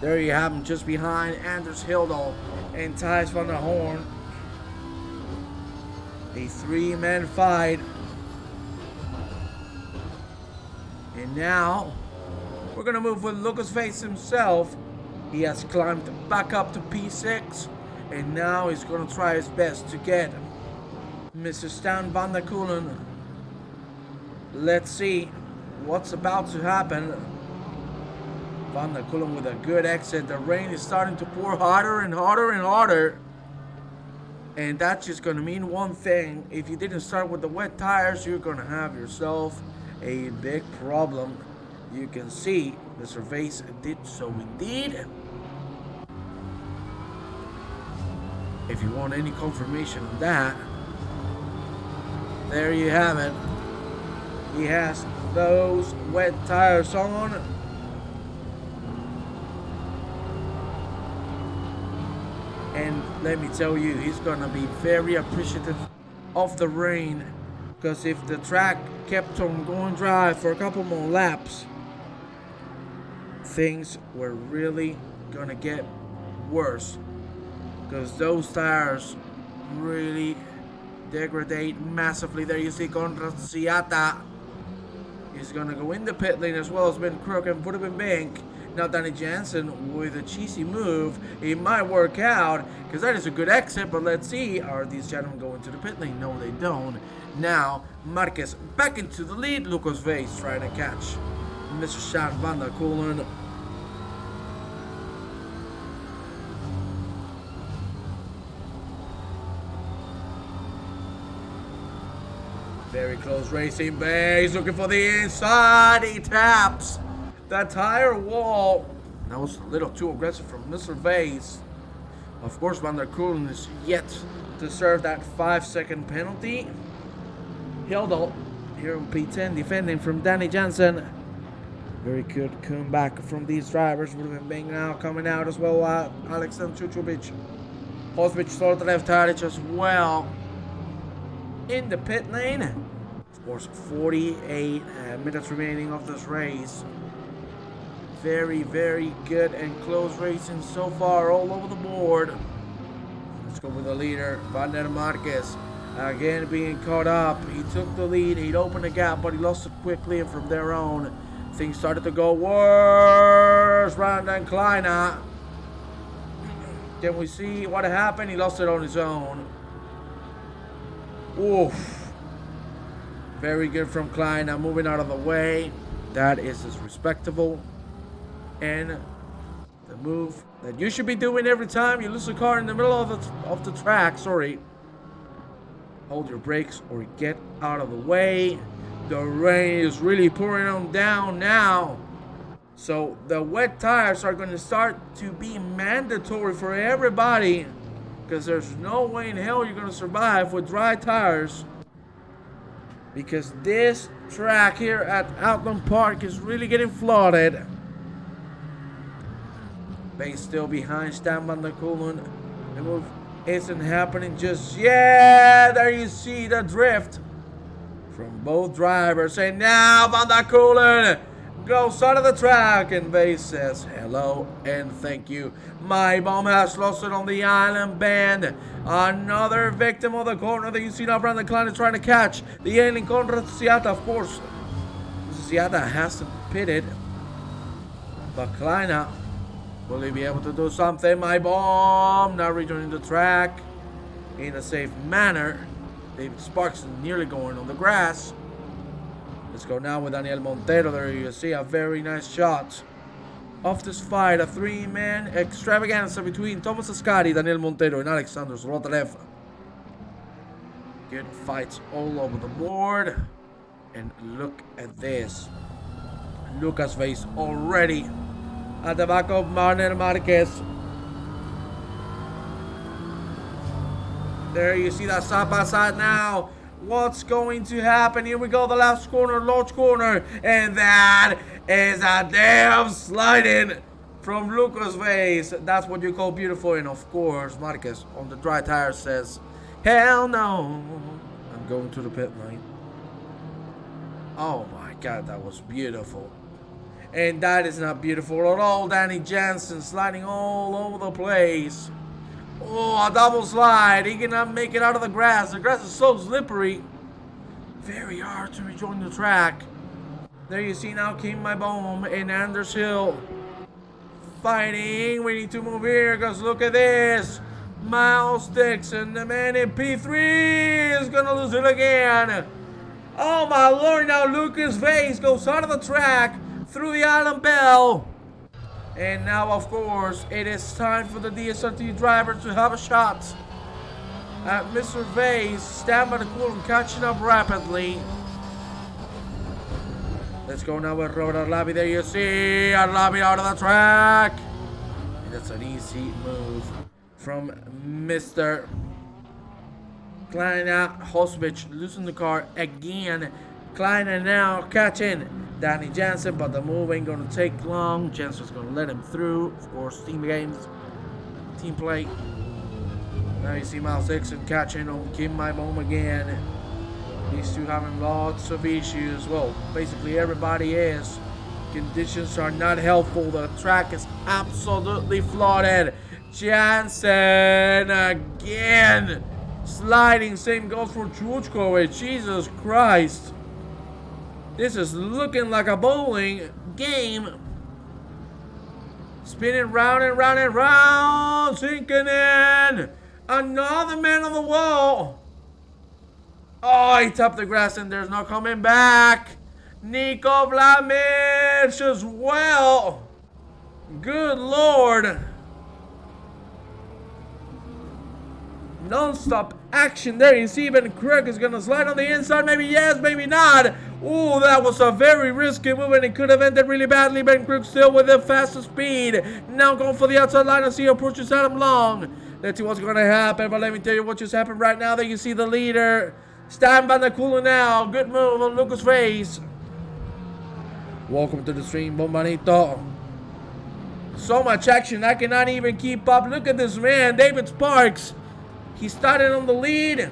[SPEAKER 1] There you have him just behind Anders Hildal and Thijs van der Horn. A 3-man fight. And now we're gonna move with Lucas Face himself. He has climbed back up to P6. And now he's going to try his best to get Mr. Stan van der Kulen. Let's see what's about to happen. Van der Kulen with a good exit. The rain is starting to pour harder and harder and harder. And that's just going to mean one thing. If you didn't start with the wet tires, you're going to have yourself a big problem. You can see Mr. Vase did so indeed. If you want any confirmation on that, there you have it. He has those wet tires on. And let me tell you, he's gonna be very appreciative of the rain, because if the track kept on going dry for a couple more laps, things were really gonna get worse. Because those tires really degrade massively. There you see Conor Ciata is going to go in the pit lane as well as Ben Crook and put him in bank. Now Danny Jansen with a cheesy move. It might work out because that is a good exit. But let's see. Are these gentlemen going to the pit lane? No, they don't. Now Marquez back into the lead. Lucas Vase trying to catch Mr. Stan van der Kulen. Very close racing base, looking for the inside. He taps that tire wall. That was a little too aggressive from Mr. Vase. Of course, Van der Kulen is yet to serve that 5-second penalty. Hildal here on P10 defending from Danny Jansen. Very good comeback from these drivers. Would have been bang now coming out as well. Alexander Chuchkovich. Oswich started the left tire as well. In the pit lane. Of course, 48 minutes remaining of this race. Very good and close racing so far all over the board. Let's go with the leader, Vander Marquez. Again being caught up. He took the lead, he'd opened a gap, but he lost it quickly, and from there on, things started to go worse. Brandon Kleiner. Can we see what happened? He lost it on his own. Oof. Very good from Klein. Now moving out of the way. That is respectable. And the move that you should be doing every time you lose a car in the middle of the track. Sorry. Hold your brakes or get out of the way. The rain is really pouring on down now. So the wet tires are going to start to be mandatory for everybody. Because there's no way in hell you're going to survive with dry tires. Because this track here at Oulton Park is really getting flooded. Base still behind Stan van der Koelen. The move isn't happening just yet. There you see the drift from both drivers. And now Van der Koelen goes out of the track. And Base says hello and thank you. My bomb has lost it on the island bend. Another victim of the corner that you see now. Brandon Klein is trying to catch the alien Conor Ciata, of course. Ciata hasn't pitted. But Klein, will he be able to do something? My bomb now rejoining the track in a safe manner. David Sparks nearly going on the grass. Let's go now with Daniel Montero. There you see a very nice shot of this fight. A three-man extravaganza between Thomas Ascari, Daniel Montero, and Alexander Zolotarev. Good fights all over the board. And look at this. Lucas Vase already at the back of Marner Marquez. There you see that side by side now. What's going to happen? Here we go, the last corner, large corner. And that is a damn sliding from Lucas Vase. That's what you call beautiful. And of course, Marquez on the dry tire says, hell no. I'm going to the pit lane. Oh my God, that was beautiful. And that is not beautiful at all. Danny Jensen sliding all over the place. Oh, a double slide. He cannot make it out of the grass. The grass is so slippery. Very hard to rejoin the track. There you see now King My Bomb and Anders Hill fighting. We need to move here because look at this. Miles Dixon, the man in P3, is going to lose it again. Oh my Lord, now Lucas Vase goes out of the track through the Island Bell. And now, of course, it is time for the DSRT driver to have a shot at Mr. Vase. Stan van der Koelen catching up rapidly. Let's go now with Robert Arlabi. There you see Arlabi out of the track. And that's an easy move from Mr. Klein. Hosvich losing the car again. Klein now catching Danny Jensen, but the move ain't gonna take long. Jensen's gonna let him through. Of course, team games, team play. Now you see Miles Dixon catching on Kim My Bomb again. These two having lots of issues. Well, basically everybody is. Conditions are not helpful. The track is absolutely flooded. Jensen again sliding. Same goes for Chuchkovich. Jesus Christ. This is looking like a bowling game. Spinning round and round and round. Sinking in. Another man on the wall. Oh, he tapped the grass and there's no coming back. Nico Vlamic as well. Good Lord. Non-stop action there. You see Ben Krug is going to slide on the inside. Maybe yes, maybe not. Ooh, that was a very risky move and it could have ended really badly. Ben Krug still with the fastest speed. Now going for the outside line as he approaches Adam Long. Let's see what's going to happen. But let me tell you what just happened right now. There you see the leader. Stan van der Koelen now. Good move on Lucas Vase. Welcome to the stream, Bombanito. So much action. I cannot even keep up. Look at this man, David Sparks. He started on the lead.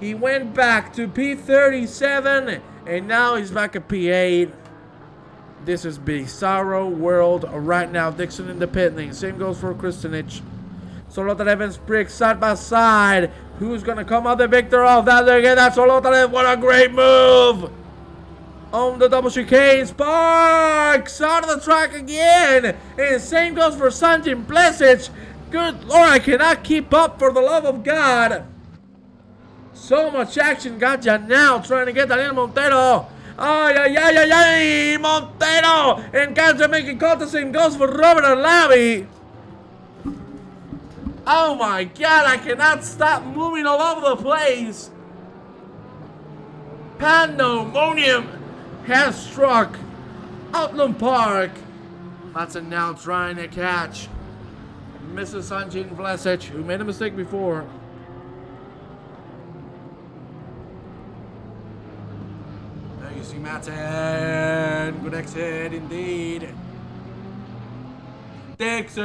[SPEAKER 1] He went back to P37. And now he's back at P8. This is Bizarro World right now. Dixon in the pit lane. Same goes for Kristanich. Zolotarev and Spriggs side by side. Who's going to come out the victor of that? Look at that. Zolotarev. What a great move. On the double chicane. Sparks out of the track again. And same goes for Sanjin Blesic. Good Lord, I cannot keep up for the love of God. So much action. Gotcha now trying to get Daniel Montero Ay, ay, ay, ay, ay. Montero encounter making contact and goes for Robert Alavi. Oh my god, I cannot stop moving all over the place. Pandemonium has struck Oulton Park. Matson now trying to catch Mrs. Sanjin Vlasic, who made a mistake before. There you see Matson. Good exit indeed. Dixon.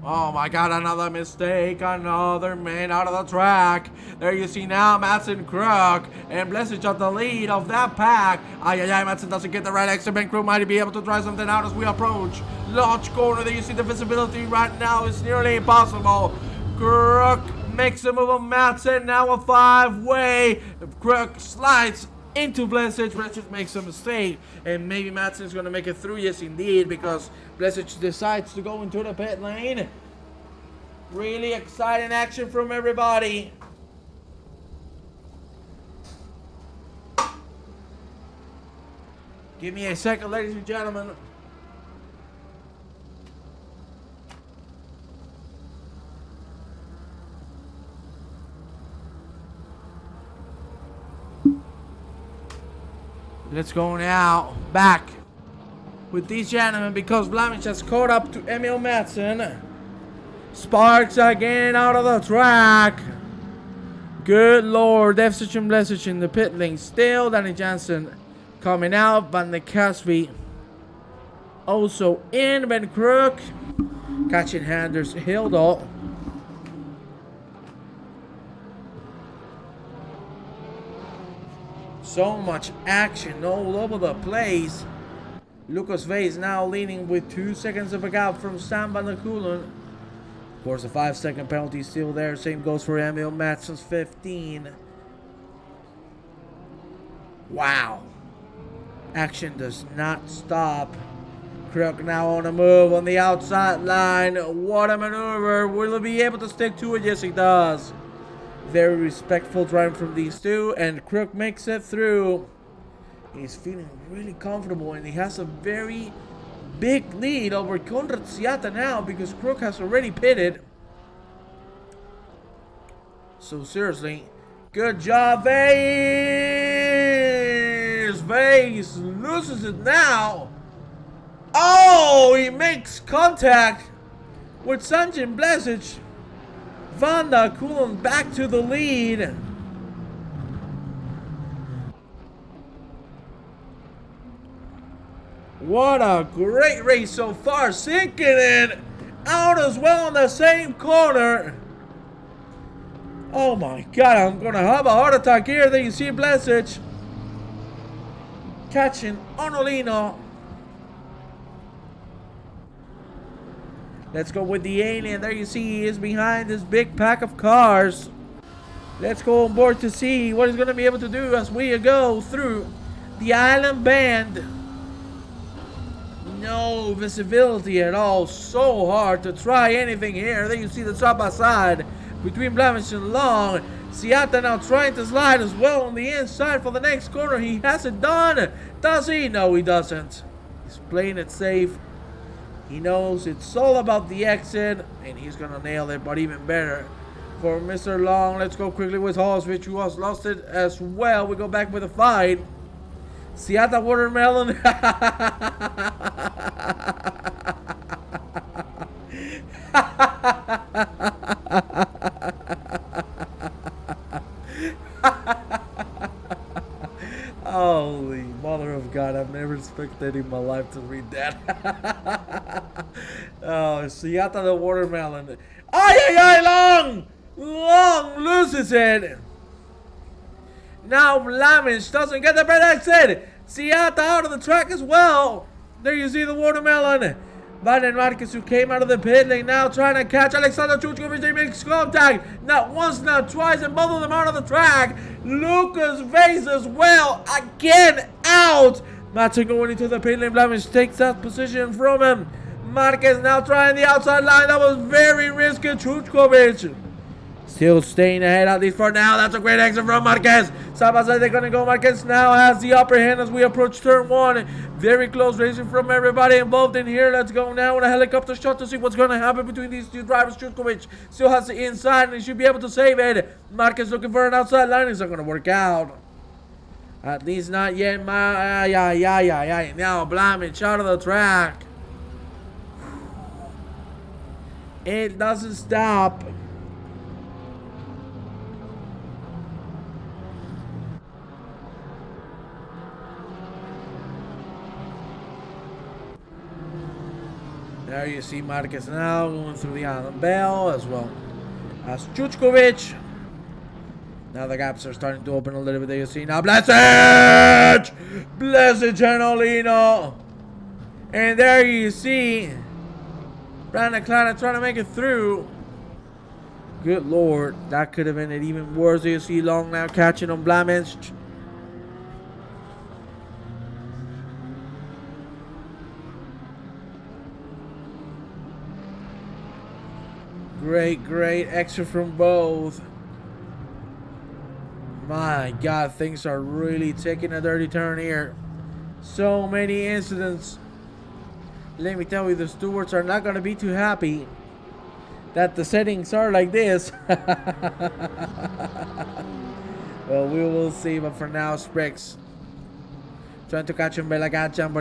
[SPEAKER 1] Oh my god, another mistake. Another man out of the track. There you see now Matson, Crook, and Blessage at the lead of that pack. Ay, Matson doesn't get the right exit. Ben Crook might be able to try something out as we approach launch corner. There you see the visibility right now is nearly impossible. Crook makes a move on Matson. Now a 5-way. Crook slides into Blessage. Blessage makes a mistake, and maybe Matson's going to make it through. Yes, indeed, because Blessage decides to go into the pit lane. Really exciting action from everybody. Give me a second, ladies and gentlemen. Let's go now back with these gentlemen because Blamish has caught up to Emil Matson. Sparks again out of the track. Good lord, Defsich and Blessich in the pit lane. Still Danny Jansen coming out. Van de Casby also in. Ben Crook catching Handers Hildahl. So much action all over the place. Lucas Vase now leading with 2 seconds of a gap from Sam van der Kulen. Of course, the 5-second penalty is still there. Same goes for Emil Matson's 15. Wow. Action does not stop. Crook now on a move on the outside line. What a maneuver. Will he be able to stick to it? Yes, he does. Very respectful drive from these two, and Crook makes it through. He's feeling really comfortable, and he has a very big lead over Conor Ciata now because Crook has already pitted. So seriously, good job, Vase! Vase loses it now. Oh, he makes contact with Sanjin Blesic. Van der Kulen back to the lead. What a great race so far. Sinking in out as well on the same corner. Oh my god, I'm gonna have a heart attack here. There you see Blesic catching Onolino. Let's go with the alien. There you see he is behind this big pack of cars. Let's go on board to see what he's going to be able to do as we go through the island band. No visibility at all. So hard to try anything here. There you see the side by side between Blamish and Long. Ciata now trying to slide as well on the inside for the next corner. He has it done. Does he? No, he doesn't. He's playing it safe. He knows it's all about the exit, and he's going to nail it, but even better for Mr. Long. Let's go quickly with Hosvich, who has lost it as well. We go back with a fight. Ciata Watermelon. Holy mother of God, I've never expected in my life to read that. Oh, Ciata the Watermelon. Long! Long loses it. Now Blamish doesn't get the better exit. Ciata out of the track as well. There you see the Watermelon. Biden Marquez, who came out of the pit lane, now trying to catch Alexander Chuchkovich. They make contact. Not once, not twice, and both of them out of the track. Lucas Vase as well. Again out. Matson going into the pit lane. Blamish takes that position from him. Marquez now trying the outside line. That was very risky. Chuchkovich Still staying ahead, at least for now. That's a great exit from Marquez. Side by side, they're going to go. Marquez now has the upper hand as we approach turn one. Very close racing from everybody involved in here. Let's go now with a helicopter shot to see what's going to happen between these two drivers. Chuchkovich still has the inside and he should be able to save it. Marquez looking for an outside line. It's not going to work out. At least not yet. Now Blamage out of the track. It doesn't stop. There you see Marquez now going through the island bell as well as Chuchkovich. Now the gaps are starting to open a little bit. There you see now Blessed Janolino. And there you see Brandon Klein trying to make it through. Good lord, that could have been it even worse. There you see Long now catching on Blamage. Great extra from both. My god, things are really taking a dirty turn here. So many incidents. Let me tell you, the stewards are not going to be too happy that the settings are like this. Well, we will see, but for now, Spriggs trying to catch him, but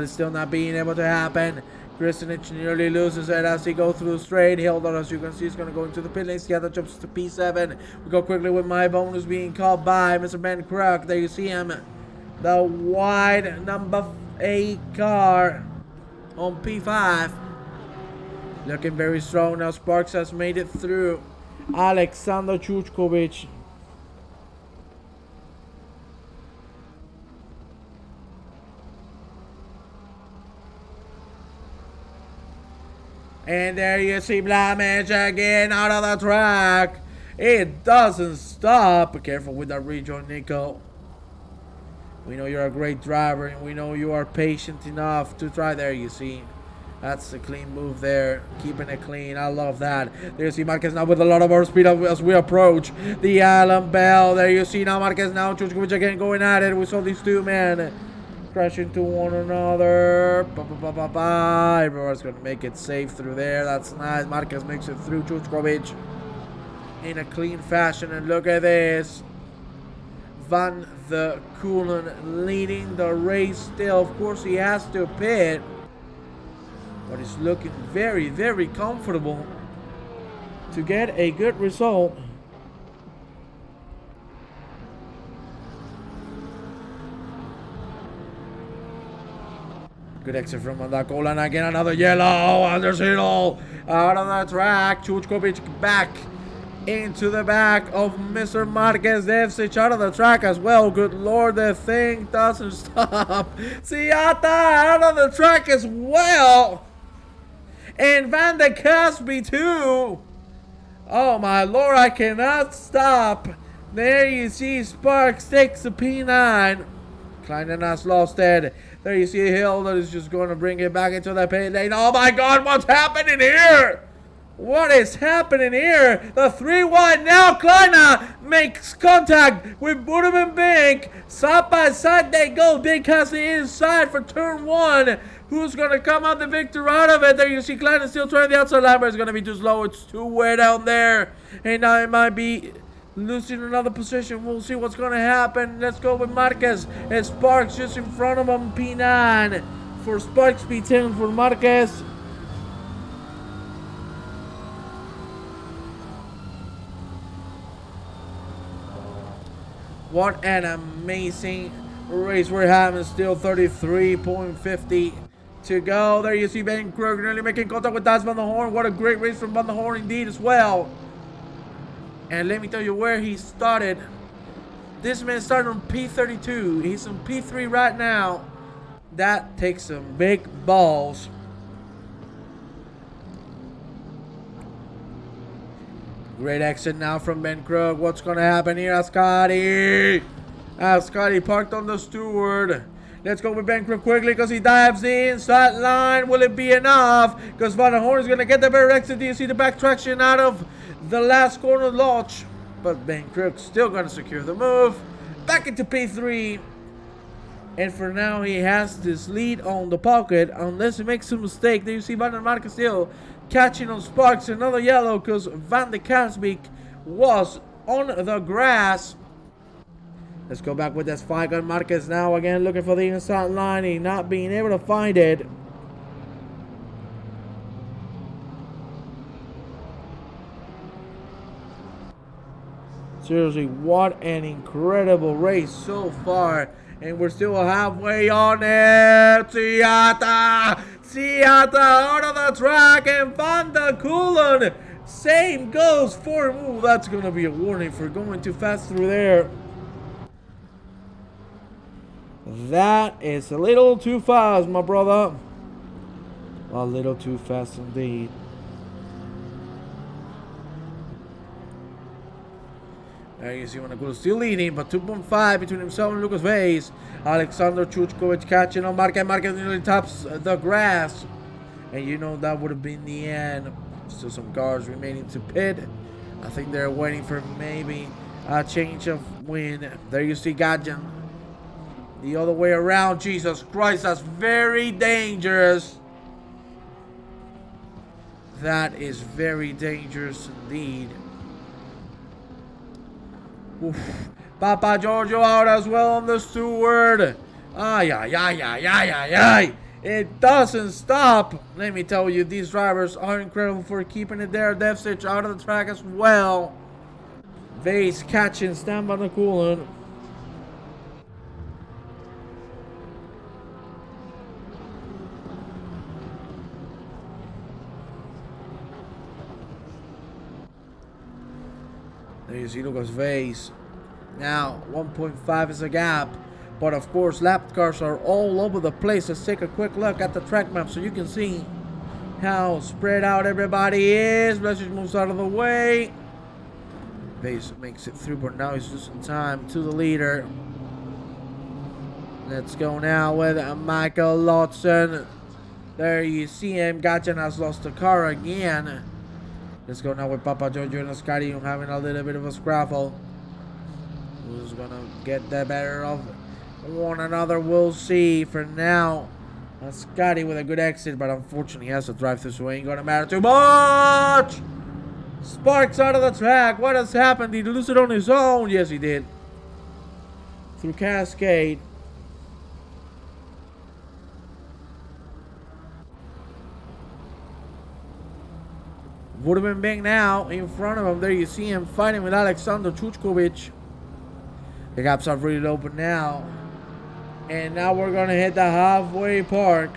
[SPEAKER 1] it's still not being able to happen. Kristinich nearly loses it as he goes through straight. Hilda, as you can see, is going to go into the pit lane. Ciata jumps to P7. We go quickly with my bonus being called by Mr. Ben Kruk. There you see him. The wide number 8 car on P5. Looking very strong now. Sparks has made it through. Alexander Chuchkovich. And there you see Blamage again out of the track. It doesn't stop. Be careful with that rejoin, Nico. We know you're a great driver, and we know you are patient enough to try. There you see. That's the clean move there. Keeping it clean. I love that. There you see Marquez now with a lot of more speed as we approach the Allen Bell. There you see now Marquez now. Chuchkovich again going at it. We saw these two men crash into one another. Everyone's going to make it safe through there. That's nice. Marquez makes it through Chuchkovich in a clean fashion. And look at this. Van de Keulen leading the race still. Of course, he has to pit. But he's looking very, very comfortable to get a good result. Good exit from Van de Keulen. Again, another yellow. Anderson out of the track. Chuchkovich back into the back of Mr. Marquez. Devsich out of the track as well. Good lord, the thing doesn't stop. Ciata out of the track as well. And Van de Casby too. Oh my lord, I cannot stop. There you see Sparks takes the P9. Kleinen has lost it. There you see Hill that is just going to bring it back into the pit lane. Oh my god, what's happening here? What is happening here? The 3-1 now. Kleiner makes contact with Budum and Bink. Side by side they go. Bink has the inside for turn 1. Who's going to come out the victor out of it? There you see Kleiner still trying the outside line, but it's going to be too slow. It's too wet down there. And now it might be losing another position. We'll see what's going to happen. Let's go with Marquez. And Sparks just in front of him. P9 for Sparks, P10 for Marquez. What an amazing race we're having. Still 33.50 to go. There you see Ben Krug nearly making contact with Das Van der Horn. What a great race from Van der Horn indeed as well. And let me tell you where he started. This man started on P32. He's on P3 right now. That takes some big balls. Great exit now from Ben Krug. What's going to happen here? Ascari parked on the steward. Let's go with Ben Krug quickly because he dives in. Inside line. Will it be enough? Because Van der Horn is going to get the better exit. Do you see the back traction out of the last corner launch? but Ben Crook's still going to secure the move. Back into P3. And for now, he has this lead on the pocket. Unless he makes a mistake. There you see Van der Mark still catching on Sparks. Another yellow because Van de Kasbeek was on the grass. Let's go back with that spike on Marquez now. Again, looking for the inside line. He not being able to find it. Seriously, what an incredible race so far. And we're still halfway on it. Ciata out of the track. And Van der Kulen. Same goes for him. Ooh, that's going to be a warning for going too fast through there. That is a little too fast, my brother. A little too fast indeed. There you see Van der Kulen still leading, but 2.5 between himself and Lucas Vase. Alexander Chuchkovich catching on Marquez. Marquez nearly tops the grass. And you know that would have been the end. Still some cars remaining to pit. I think they're waiting for maybe a change of wind. There you see Gadjan. The other way around. Jesus Christ, that's very dangerous. That is very dangerous indeed. Oof. Papa Giorgio out as well on the steward. Ay, ay, ay, ay, ay, ay, ay. It doesn't stop. Let me tell you, these drivers are incredible for keeping it there. Dev Stitch out of the track as well. Vase catching Stan Van der Kulen. There you see Lucas Vase. Now 1.5 is a gap, but of course lap cars are all over the place. Let's take a quick look at the track map so you can see how spread out everybody is. Blesius moves out of the way. Vase makes it through, but now he's losing time to the leader. Let's go now with Michael Lotson. There you see him. Gatchan has lost the car again. Let's go now with Papa Giorgio and Scotty having a little bit of a scraffle. Who's gonna get the better of one another? We'll see. For now, Scotty with a good exit, but unfortunately he has to drive through, so it ain't gonna matter too much. Sparks out of the track. What has happened? Did he lose it on his own? Yes, he did. Through Cascade. Would have been big now in front of him. There you see him fighting with Alexander Chuchkovich. The gaps are really open now. And now we're going to hit the halfway park.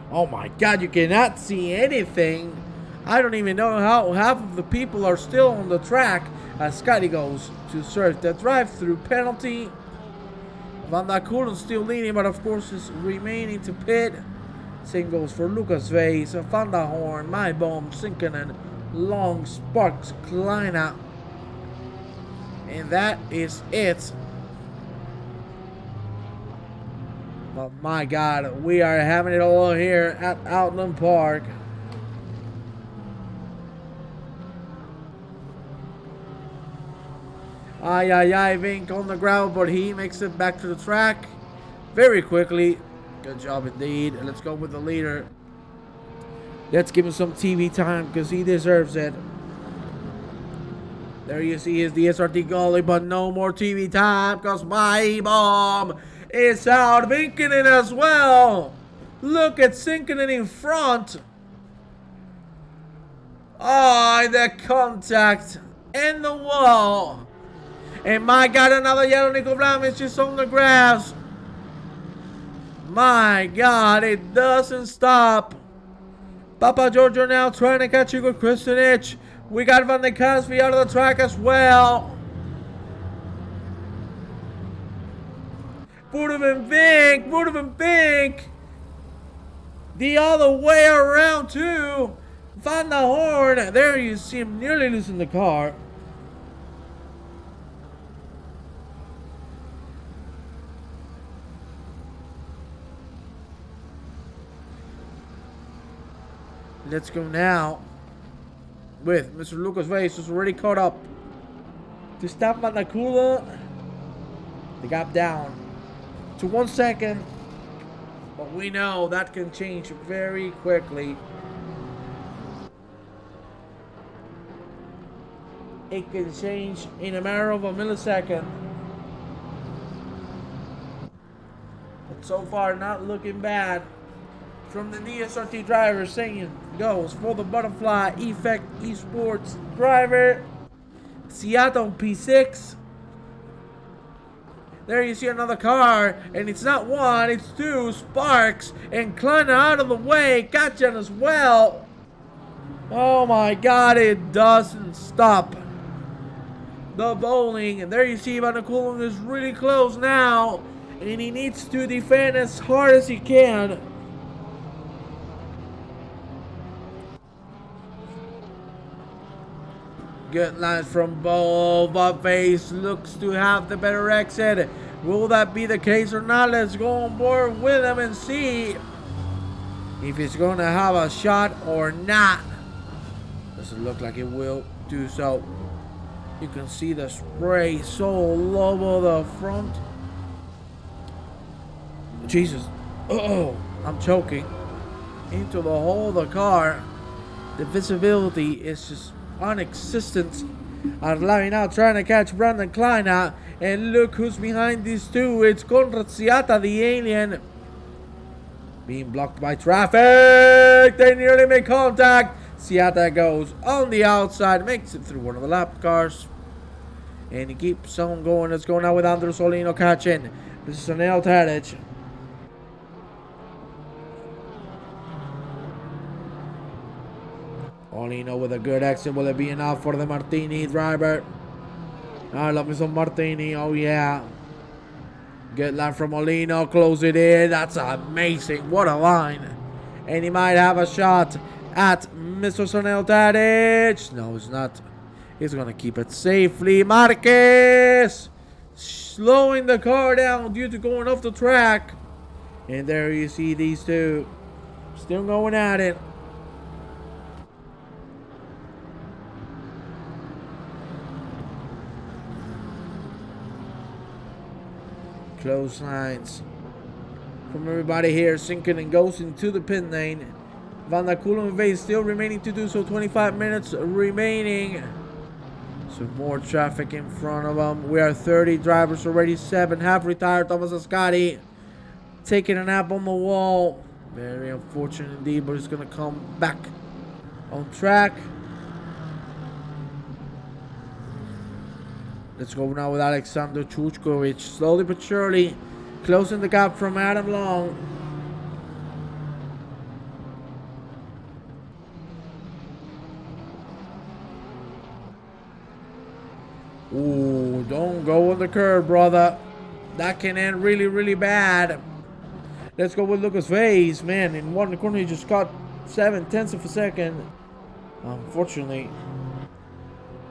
[SPEAKER 1] Oh my God, you cannot see anything. I don't even know how half of the people are still on the track as Scotty goes to serve the drive-through penalty. Van der Kulen still leading, but of course is remaining to pit. Same goes for Lucas Vase, Van der Horn, Maibom, Sinkinen, Long, Sparks, Kleiner. And that is it. But my God, we are having it all here at Oulton Park. Ay, ay, ay, Vink on the ground, but he makes it back to the track very quickly. Good job indeed. Let's go with the leader. Let's give him some TV time because he deserves it. There you see is the SRT goalie, but no more TV time because my bomb is out. Vinkinen as well. Look at Sinkinen in front. Oh, the contact and the wall. And my God, another yellow. Nico Blam is just on the grass. My God, it doesn't stop. Papa Giorgio now trying to catch Igor Kristinic. We got Van de Kasbeek out of the track as well. Would have been Vink. The other way around too. Van der Horn. There you see him nearly losing the car. Let's go now with Mr. Lucas Vase, who's already caught up to stop Manakula. The gap down to 1 second, but we know that can change very quickly. It can change in a matter of a millisecond. But so far, not looking bad from the DSRT driver. Saying goes for the Butterfly Effect Esports driver. Ciata on P6. There you see another car, and it's not one, it's two. Sparks and Kleiner out of the way. Katjan as well. Oh my god, it doesn't stop. The bowling, and there you see Van der Kulen is really close now, and he needs to defend as hard as he can. Good lines from both, but Face looks to have the better exit. Will that be the case or not? Let's go on board with him and see if he's going to have a shot or not. Doesn't look like it will do so. You can see the spray so low the front. Jesus. Oh, I'm choking. Into the whole of the car. The visibility is just non-existent. Arlavi now trying to catch Brandon Kleiner, and look who's behind these two. It's Conor Ciata, the alien, being blocked by traffic. They nearly make contact. Ciata goes on the outside, makes it through one of the lap cars, and he keeps on going. It's going out with Andrew Solino catching. This is Untitled Chapter. Olino with a good exit. Will it be enough for the Martini driver? I love me some Martini. Oh, yeah. Good line from Olino. Close it in. That's amazing. What a line. And he might have a shot at Mr. Untitled Chapter. No, it's not. He's going to keep it safely. Marquez slowing the car down due to going off the track. And there you see these two still going at it. Close lines from everybody here. Sinking and goes into the pit lane. Van der Kulen and Vase still remaining to do so. 25 minutes remaining. Some more traffic in front of them. We are 30 drivers already. 7 have retired. Thomas Ascari taking a nap on the wall. Very unfortunate indeed, but he's going to come back on track. Let's go now with Alexander Chuchkovich. Slowly but surely closing the gap from Adam Long. Ooh, don't go on the curb, brother. That can end really, really bad. Let's go with Lucas Vase. Man, in one corner he just got 0.7 of a second. Unfortunately,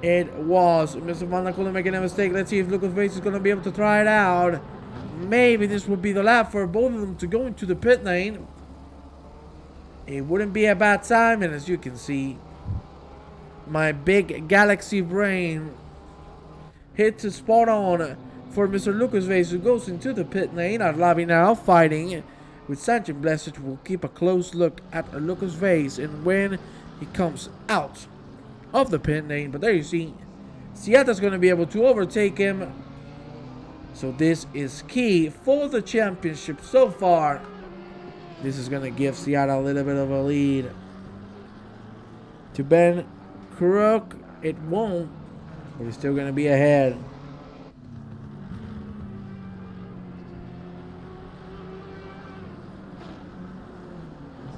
[SPEAKER 1] it was Mr. Van der Kulen making a mistake. Let's see if Lucas Vase is going to be able to try it out. Maybe this would be the lap for both of them to go into the pit lane. It wouldn't be a bad time, and as you can see, my big galaxy brain hits a spot on for Mr. Lucas Vase, who goes into the pit lane. Arlavi now fighting with Sanchez Blessed. We'll keep a close look at Lucas Vase and when he comes out of the pit lane. But there you see, Ciata's going to be able to overtake him. So this is key for the championship so far. This is going to give Ciata a little bit of a lead. To Ben Crook, it won't, but he's still going to be ahead.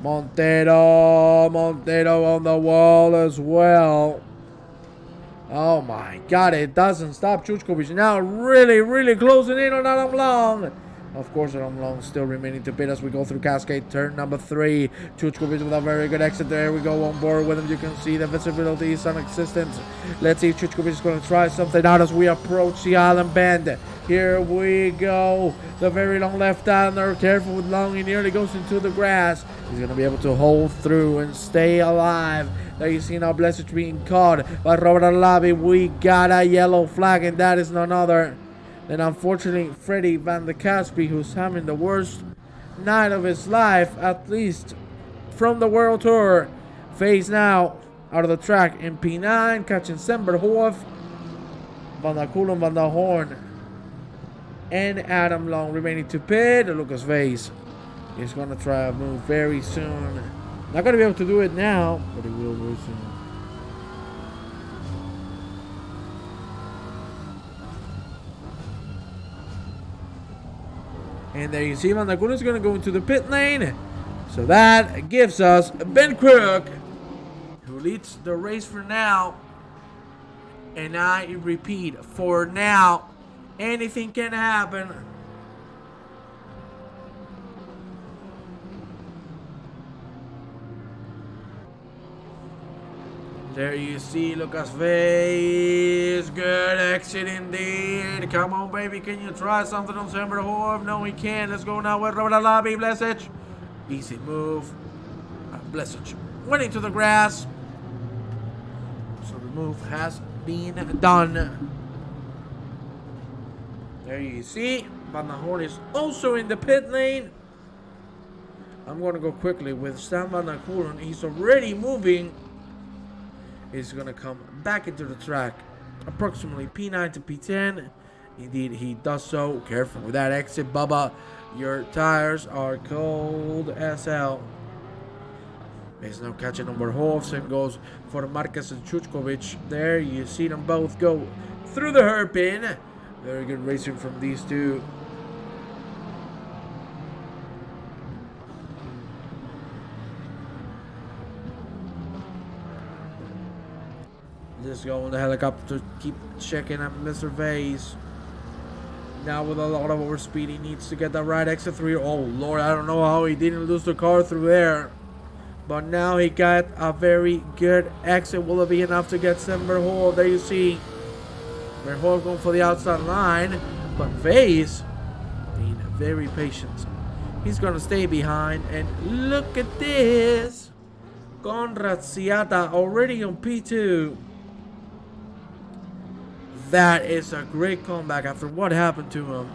[SPEAKER 1] Montero on the wall as well. Oh my God, it doesn't stop. Chuchkovich now really closing in on Adam Long. Of course, Romula still remaining to pit as we go through Cascade turn number 3. Chuchkovich with a very good exit. There we go on board with him. You can see the visibility is non-existent. Let's see if Chuchkovich is going to try something out as we approach the island bend. Here we go. The very long left-hander. Careful with Long. He nearly goes into the grass. He's going to be able to hold through and stay alive. There you see now Blessage being caught by Robert Alabi. We got a yellow flag, and that is none other than, unfortunately, Freddie Van de Caspi, who's having the worst night of his life, at least from the World Tour. Phase now out of the track in P9, catching Semberhof, Van der Kulen, Van der Horn, and Adam Long remaining to pit. Lucas Vase is going to try a move very soon. Not going to be able to do it now, but he will very soon. And there you see Van der Kulen is going to go into the pit lane. So that gives us Ben Crook, who leads the race for now. And I repeat, for now, anything can happen. There you see Lucas Vase. Good exit indeed. Come on, baby. Can you try something on Semberhof? No, he can't. Let's go now with Robert Alabi. Blessage. Easy move. Blessage went into the grass. So the move has been done. There you see. Van der Horn is also in the pit lane. I'm going to go quickly with Stan Van der Kulen. He's already moving. He's going to come back into the track approximately P9 to P10. Indeed, he does so. Careful with that exit, Bubba. Your tires are cold as hell. He's now catching number half. Same goes for Marquez and Chuchkovich. There you see them both go through the hairpin. Very good racing from these two. Just go on the helicopter, keep checking up Mr. Vase. Now with a lot of overspeed, he needs to get that right exit 3. Oh Lord, I don't know how he didn't lose the car through there. But now he got a very good exit. Will it be enough to get Semberhof? There you see Semberhof going for the outside line. But Vase being very patient. He's going to stay behind. And look at this. Conor Ciata already on P2. That is a great comeback after what happened to him.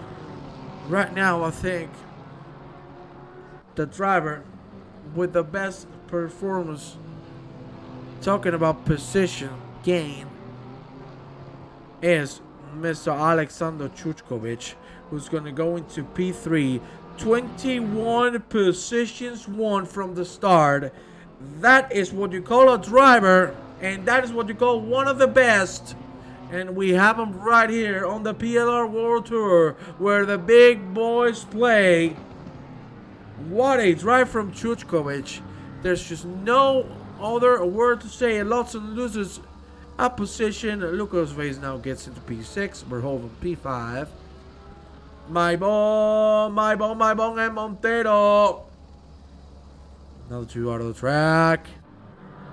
[SPEAKER 1] Right now, I think the driver with the best performance, talking about position gain, is Mr. Alexander Chuchkovich, who's going to go into P3. 21 positions won from the start. That is what you call a driver, and that is what you call one of the best. And we have him right here on the PLR World Tour, where the big boys play. What a drive from Chuchkovich. There's just no other word to say. Lawson loses a position. Lucas Vase now gets into P6. Verhoeven P5. Maibon, and Montero. Another two out of the track.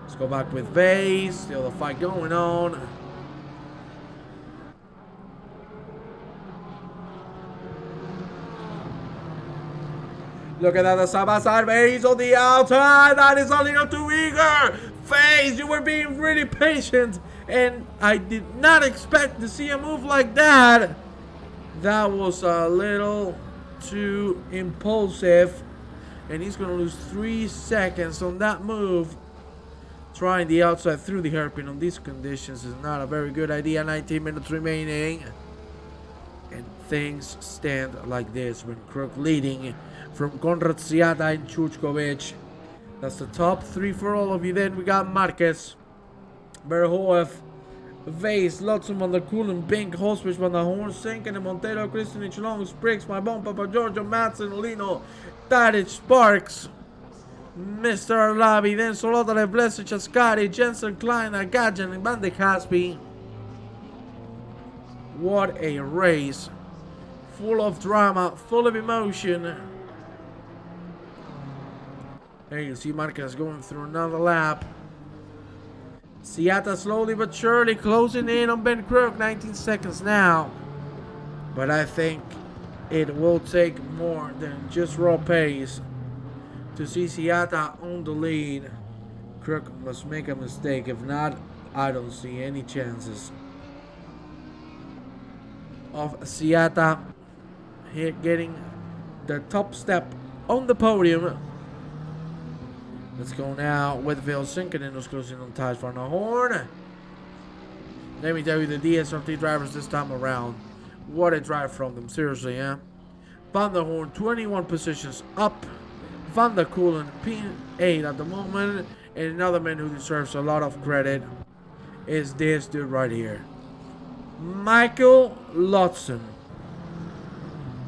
[SPEAKER 1] Let's go back with Vase. Still the fight going on. Look at that, the side-by-side Vase on the outside. That is a little too eager. Vase, you were being really patient. And I did not expect to see a move like that. That was a little too impulsive. And he's going to lose 3 seconds on that move. Trying the outside through the hairpin on these conditions is not a very good idea. 19 minutes remaining. And things stand like this when Crook leading from Conor Ciata and Chuchkovich. That's the top 3 for all of you. Then we got Marquez, Verhoeven, Vase, Lawson, Van der Kulen, Bink, Hoswich, Van der Horn, Senken, Montero, Christian, Long, Spriggs, My Bone, Papa Giorgio, Madsen, Lino, Tadic, Sparks, Mr. Arlabi, then Solotare, Blessed, Ascari, Jensen, Klein, Agajan, and Van de Caspi. What a race full of drama, full of emotion. There you see Marquez going through another lap. Ciata slowly but surely closing in on Ben Crook, 19 seconds now. But I think it will take more than just raw pace to see Ciata on the lead. Crook must make a mistake. If not, I don't see any chances of Ciata here getting the top step on the podium. Let's go now with Phil Sinkinen, who's closing on ties for the horn. Let me tell you, the DSRT drivers this time around, what a drive from them, seriously, yeah? Van der Horn, 21 positions up. Van der Koelen, P8 at the moment. And another man who deserves a lot of credit is this dude right here. Michael Lotson.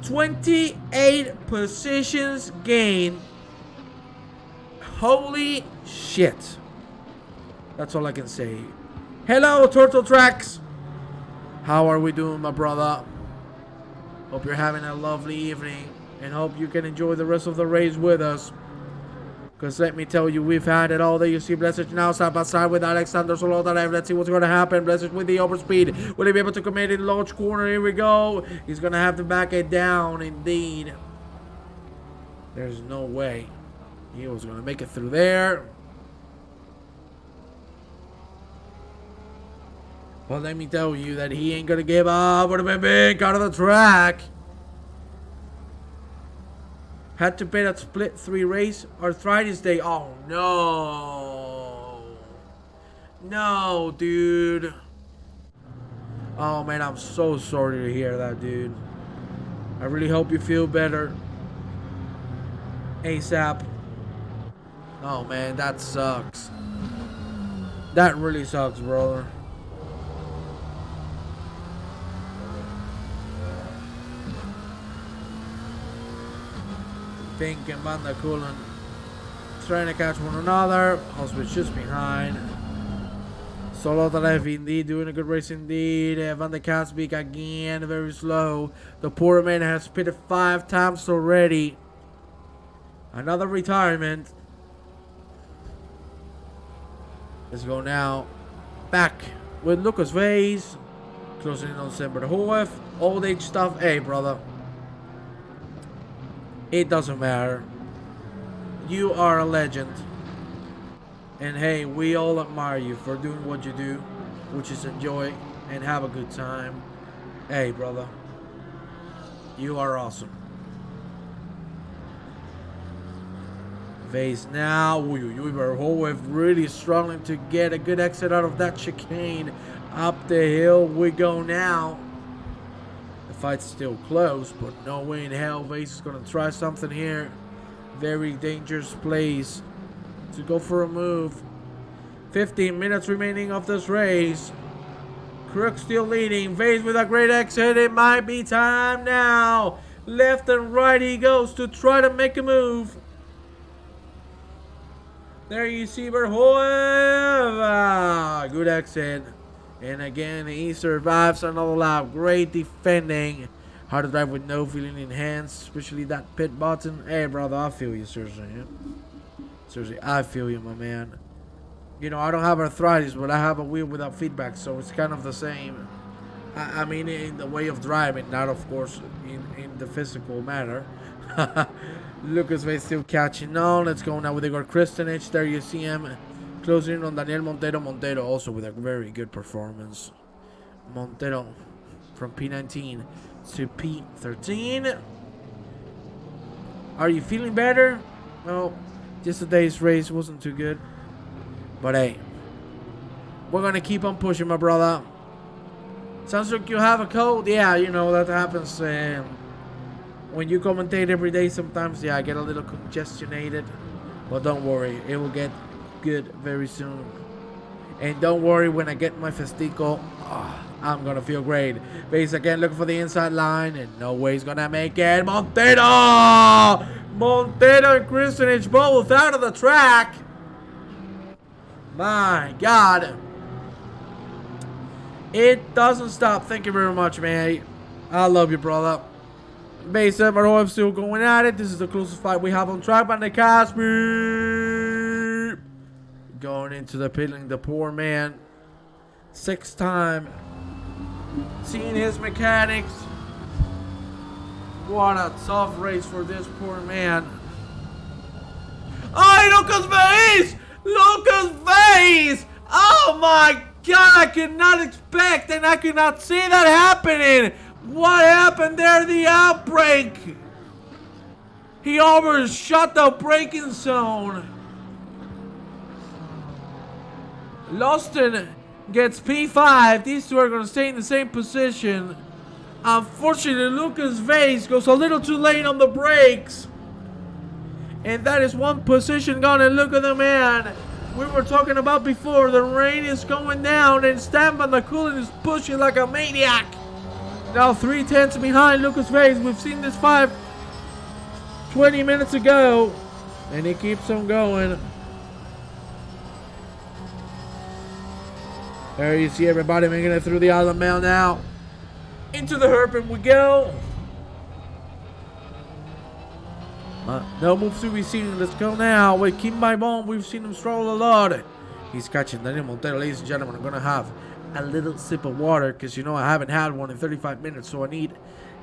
[SPEAKER 1] 28 positions gained. Holy shit. That's all I can say. Hello, Turtle Tracks. How are we doing, my brother? Hope you're having a lovely evening and hope you can enjoy the rest of the race with us. Because let me tell you, we've had it all there. You see Blessage now side by side with Alexander Solotarev. Let's see what's going to happen. Blessage with the overspeed. Will he be able to commit in the large corner? Here we go. He's going to have to back it down, indeed. There's no way he was going to make it through there. But let me tell you that he ain't going to give up. Would have been big out of the track. Had to pay that split 3 race arthritis day. Oh no. No, dude. Oh man, I'm so sorry to hear that, dude. I really hope you feel better ASAP. Oh man, that sucks. That really sucks, brother. Fink and Van der Koelen trying to catch one another. Hospice just behind. Solotarev indeed doing a good race indeed. Van der Kasbeek again very slow. The poor man has pitted 5 times already. Another retirement. Let's go now back with Lucas Vase. Closing in on Semper Hoef. Old age stuff. Hey, brother. It doesn't matter. You are a legend. And hey, we all admire you for doing what you do, which is enjoy and have a good time. Hey, brother. You are awesome. Vase now. Verhoeven really struggling to get a good exit out of that chicane. Up the hill we go now. The fight's still close, but no way in hell Vase is going to try something here. Very dangerous place to go for a move. 15 minutes remaining of this race. Crook still leading. Vase with a great exit. It might be time now. Left and right he goes to try to make a move. There you see Verhoeven. Good exit. And again, he survives another lap. Great defending. Hard to drive with no feeling in hands, especially that pit button. Hey, brother, I feel you, seriously. Yeah? Seriously, I feel you, my man. You know, I don't have arthritis, but I have a wheel without feedback, so it's kind of the same. I mean, in the way of driving, not, of course, in the physical matter. Lucas Vase still catching on. Let's go now with Igor Kristanich. There you see him. Closing in on Daniel Montero. Montero also with a very good performance. Montero from P19 to P13. Are you feeling better? Well, yesterday's race wasn't too good. But hey, we're going to keep on pushing, my brother. Sounds like you have a cold. Yeah, you know, that happens when you commentate every day. Sometimes, yeah, I get a little congestionated. But don't worry, it will get good very soon. And don't worry, when I get my Festico, I'm gonna feel great. Vase again looking for the inside line, and no way he's gonna make it. Montero and Kristanich both out of the track. My God, it doesn't stop. Thank you very much, man. I love you, brother. Base 7 OF still going at it. This is the closest fight we have on track. Van der Casper going into the pit lane. The poor man. 6th time seeing his mechanics. What a tough race for this poor man. Oh, Lucas Vase! Lucas Vase! Oh my God, I could not expect and I could not see that happening. What happened there? The outbreak. He overshot the braking zone. Loston gets P5. These two are going to stay in the same position. Unfortunately, Lucas Vase goes a little too late on the brakes. And that is one position gone. And look at the man we were talking about before. The rain is going down and Stan Van der Kulen is pushing like a maniac. Now 3/10 behind Lucas Vase. We've seen this 20 minutes ago. And he keeps on going. There you see everybody making it through the Island Mail now. Into the hairpin we go. No moves to be seen. Let's go now with Kim My Bone. We've seen him stroll a lot. He's catching Daniel Montero, ladies and gentlemen. I'm going to have a little sip of water because, you know, I haven't had one in 35 minutes. So I need,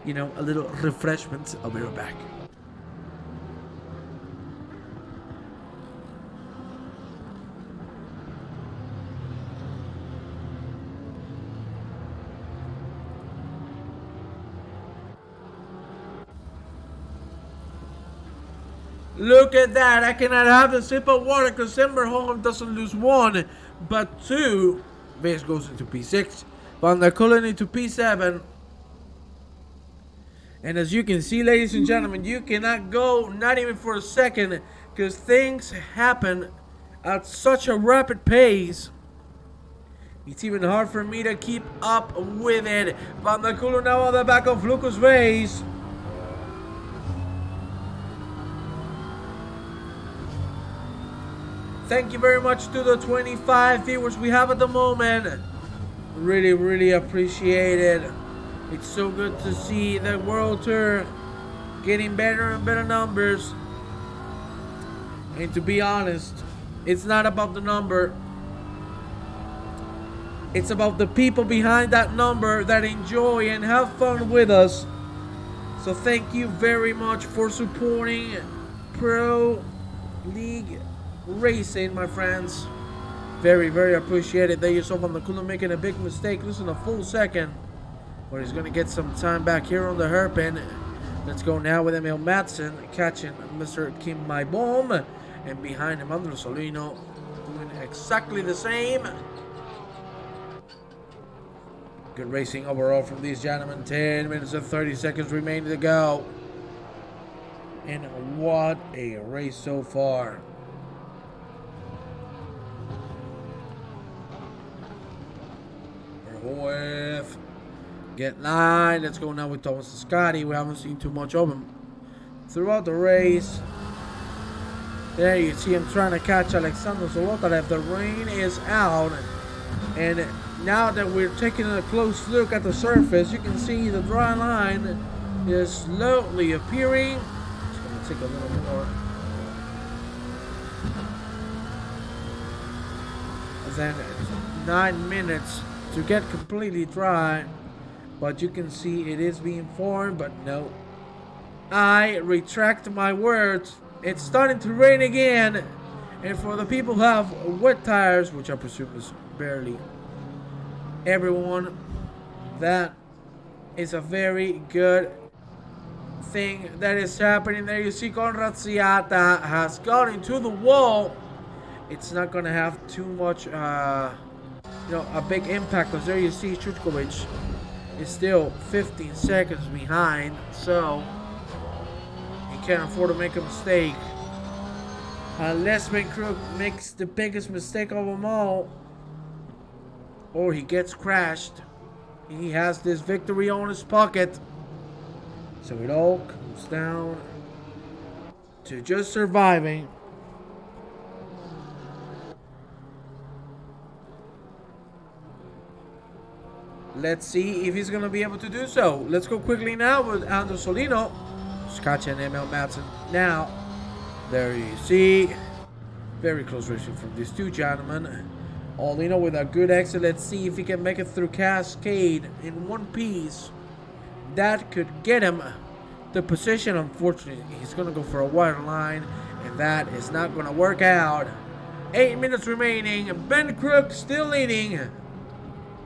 [SPEAKER 1] you know, a little refreshment. I'll be right back. Look at that. I cannot have a sip of water because Simberholm doesn't lose 1, but 2. Vase goes into P6. Van der Kulen into P7. And as you can see, ladies and gentlemen, you cannot go not even for a second because things happen at such a rapid pace. It's even hard for me to keep up with it. Van der Kulen now on the back of Lucas Vase. Thank you very much to the 25 viewers we have at the moment. Really, really appreciate it. It's so good to see the World Tour getting better and better numbers. And to be honest, it's not about the number. It's about the people behind that number that enjoy and have fun with us. So thank you very much for supporting Pro League Racing, my friends. Very, very appreciated. There yourself on the Kulen making a big mistake, losing a full second. But he's going to get some time back here on the hairpin. Let's go now with Emil Madsen catching Mr. Kim My Bom. And behind him, Andres Solino doing exactly the same. Good racing overall from these gentlemen. 10 minutes and 30 seconds remaining to go. And what a race so far. With get 9. Let's go now with Thomas Scotty. We haven't seen too much of him throughout the race. There you see him trying to catch Alexander Zolotarev. The rain is out, and now that we're taking a close look at the surface, you can see the dry line is slowly appearing. It's going to take a little more than 9 minutes to get completely dry, but you can see it is being formed. But no, I retract my words. It's starting to rain again, and for the people who have wet tires, which I presume is barely everyone, that is a very good thing that is happening. There you see Conor Ciata has got into the wall. It's not gonna have too much a big impact, because there you see Chuchkovich is still 15 seconds behind, so he can't afford to make a mistake. Unless Crook makes the biggest mistake of them all, or he gets crashed. He has this victory on his pocket. So it all comes down to just surviving. Let's see if he's going to be able to do so. Let's go quickly now with Andrew Solino. Scotch and Emil Madsen now. There you see. Very close racing from these two gentlemen. Olino with a good exit. Let's see if he can make it through Cascade in one piece. That could get him the position. Unfortunately, he's going to go for a wide line, and that is not going to work out. 8 minutes remaining. Ben Crook still leading.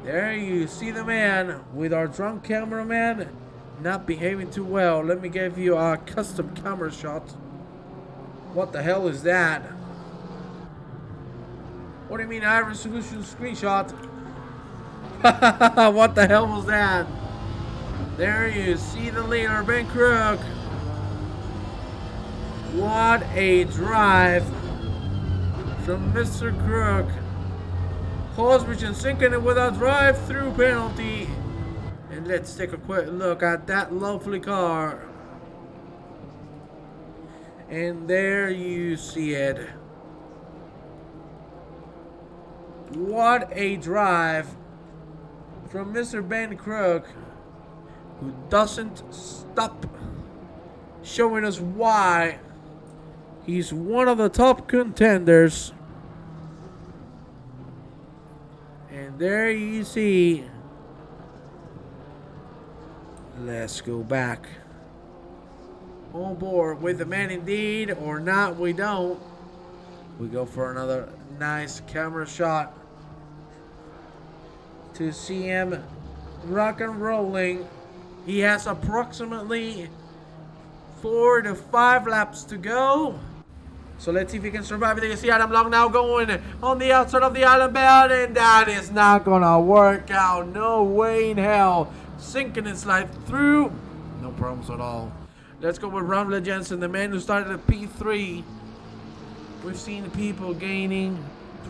[SPEAKER 1] There you see the man with our drunk cameraman not behaving too well. Let me give you a custom camera shot. What the hell is that? What do you mean high resolution screenshot? What the hell was that? There you see the leader, Ben Crook. What a drive from Mr. Crook. Chuchkovich sinking it with a drive-through penalty. And let's take a quick look at that lovely car. And there you see it. What a drive from Mr. Ben Crook, who doesn't stop showing us why he's one of the top contenders. And there you see. Let's go back. On board with the man indeed, or not, we don't. We go for another nice camera shot to see him rock and rolling. He has approximately 4 to 5 laps to go. So let's see if he can survive it. You see Adam Long now going on the outside of the island belt, and that is not gonna work out. No way in hell. Sinking and slide through. No problems at all. Let's go with Romula Jensen, the man who started at P3. We've seen people gaining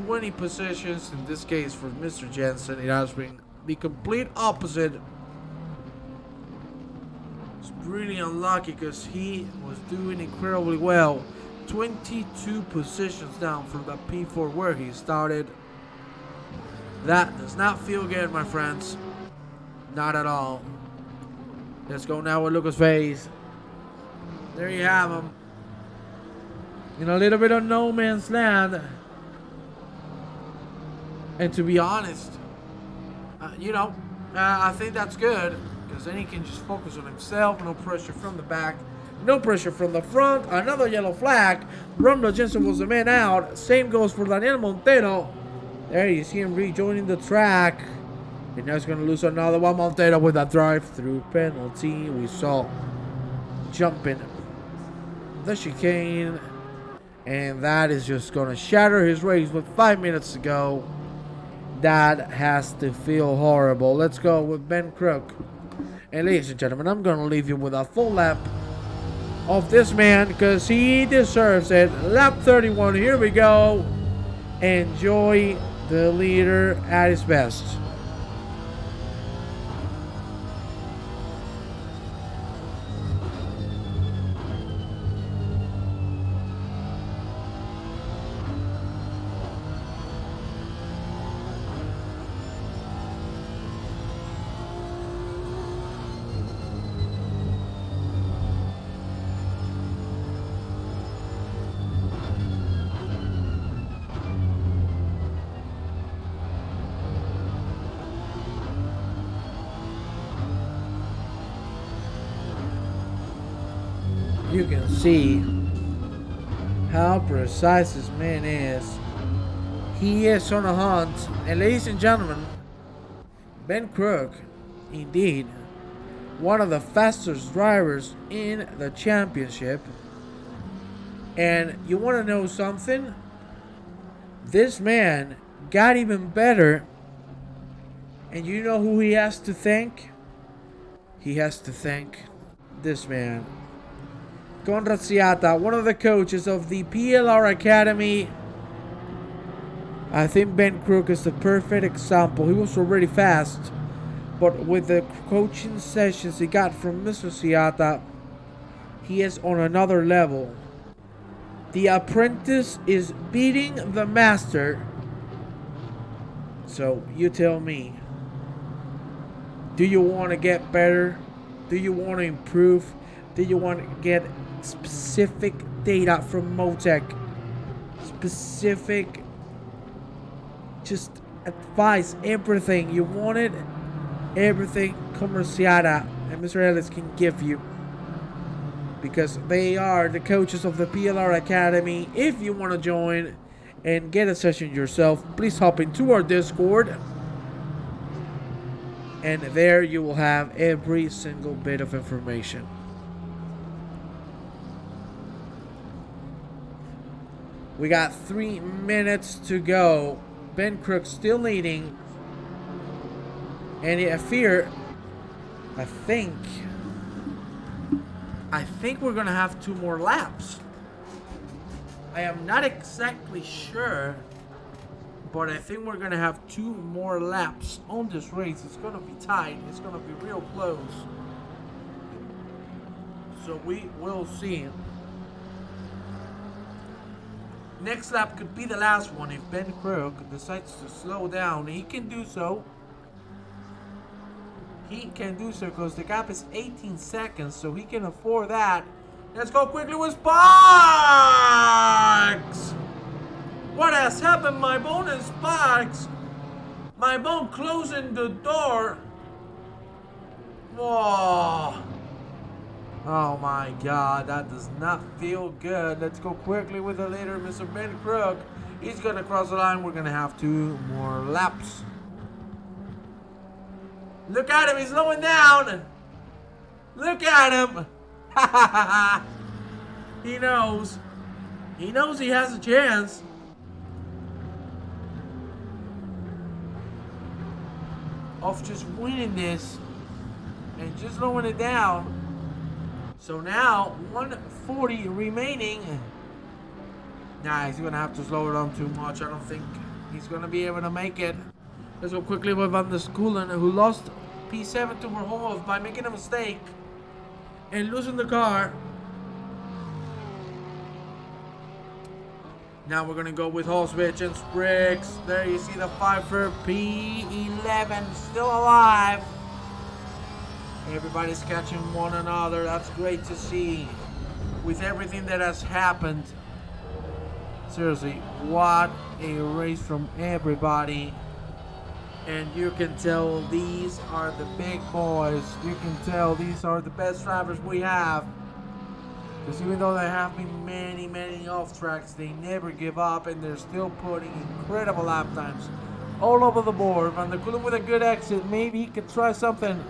[SPEAKER 1] 20 positions. In this case, for Mr. Jensen, it has been the complete opposite. It's really unlucky because he was doing incredibly well. 22 positions down from the P4 where he started. That does not feel good, my friends. Not at all. Let's go now with Lucas Faze. There you have him. In a little bit of no man's land. And to be honest, I think that's good. Because then he can just focus on himself. No pressure from the back. No pressure from the front. Another yellow flag. Romula Jensen was the man out. Same goes for Daniel Montero. There you see him rejoining the track. And now he's going to lose another one. Montero with a drive-through penalty. We saw jumping the chicane. And that is just going to shatter his race with 5 minutes to go. That has to feel horrible. Let's go with Ben Crook. And ladies and gentlemen, I'm going to leave you with a full lap of this man because he deserves it. Lap 31, here we go. Enjoy the leader at his best. You can see how precise this man is. He is on a hunt. And ladies and gentlemen, Ben Crook, indeed, one of the fastest drivers in the championship. And you want to know something? This man got even better. And you know who he has to thank? He has to thank this man. Conor Ciata, one of the coaches of the PLR Academy. I think Ben Crook is the perfect example. He was already fast, but with the coaching sessions he got from Mr. Ciata, he is on another level. The apprentice is beating the master. So you tell me. Do you want to get better? Do you want to improve? Do you want to get specific data from Motec? Specific, just advice, everything. You want it? Everything Conor Ciata and Mr. Ellis can give you. Because they are the coaches of the PLR Academy. If you want to join and get a session yourself, please hop into our Discord. And there you will have every single bit of information. We got 3 minutes to go. Ben Crook still leading. And I think we're gonna have 2 more laps. I am not exactly sure, but I think we're gonna have 2 more laps on this race. It's gonna be tight. It's gonna be real close. So we will see. Next lap could be the last one if Ben Crook decides to slow down. He can do so. He can do so because the gap is 18 seconds, so he can afford that. Let's go quickly with Sparks! What has happened? My bone and Sparks. My bone closing the door. Whoa. Oh my God, that does not feel good. Let's go quickly with the leader, Mr. Ben Crook. He's gonna cross the line. We're gonna have 2 more laps. Look at him, he's slowing down. Look at him. He knows. He knows he has a chance. Of just winning this and just slowing it down. So now 140 remaining. Nah, he's gonna have to slow it down too much. I don't think he's gonna be able to make it. Let's go quickly with Van der Schoolen, who lost P7 to Verhoeven by making a mistake and losing the car. Now we're gonna go with Holzwich and Spriggs. There you see the 5 for P11 still alive. Everybody's catching one another. That's great to see. With everything that has happened. Seriously, what a race from everybody. And you can tell these are the big boys. You can tell these are the best drivers we have. Because even though there have been many, many off tracks, they never give up and they're still putting incredible lap times all over the board. Van der Kulen with a good exit. Maybe he could try something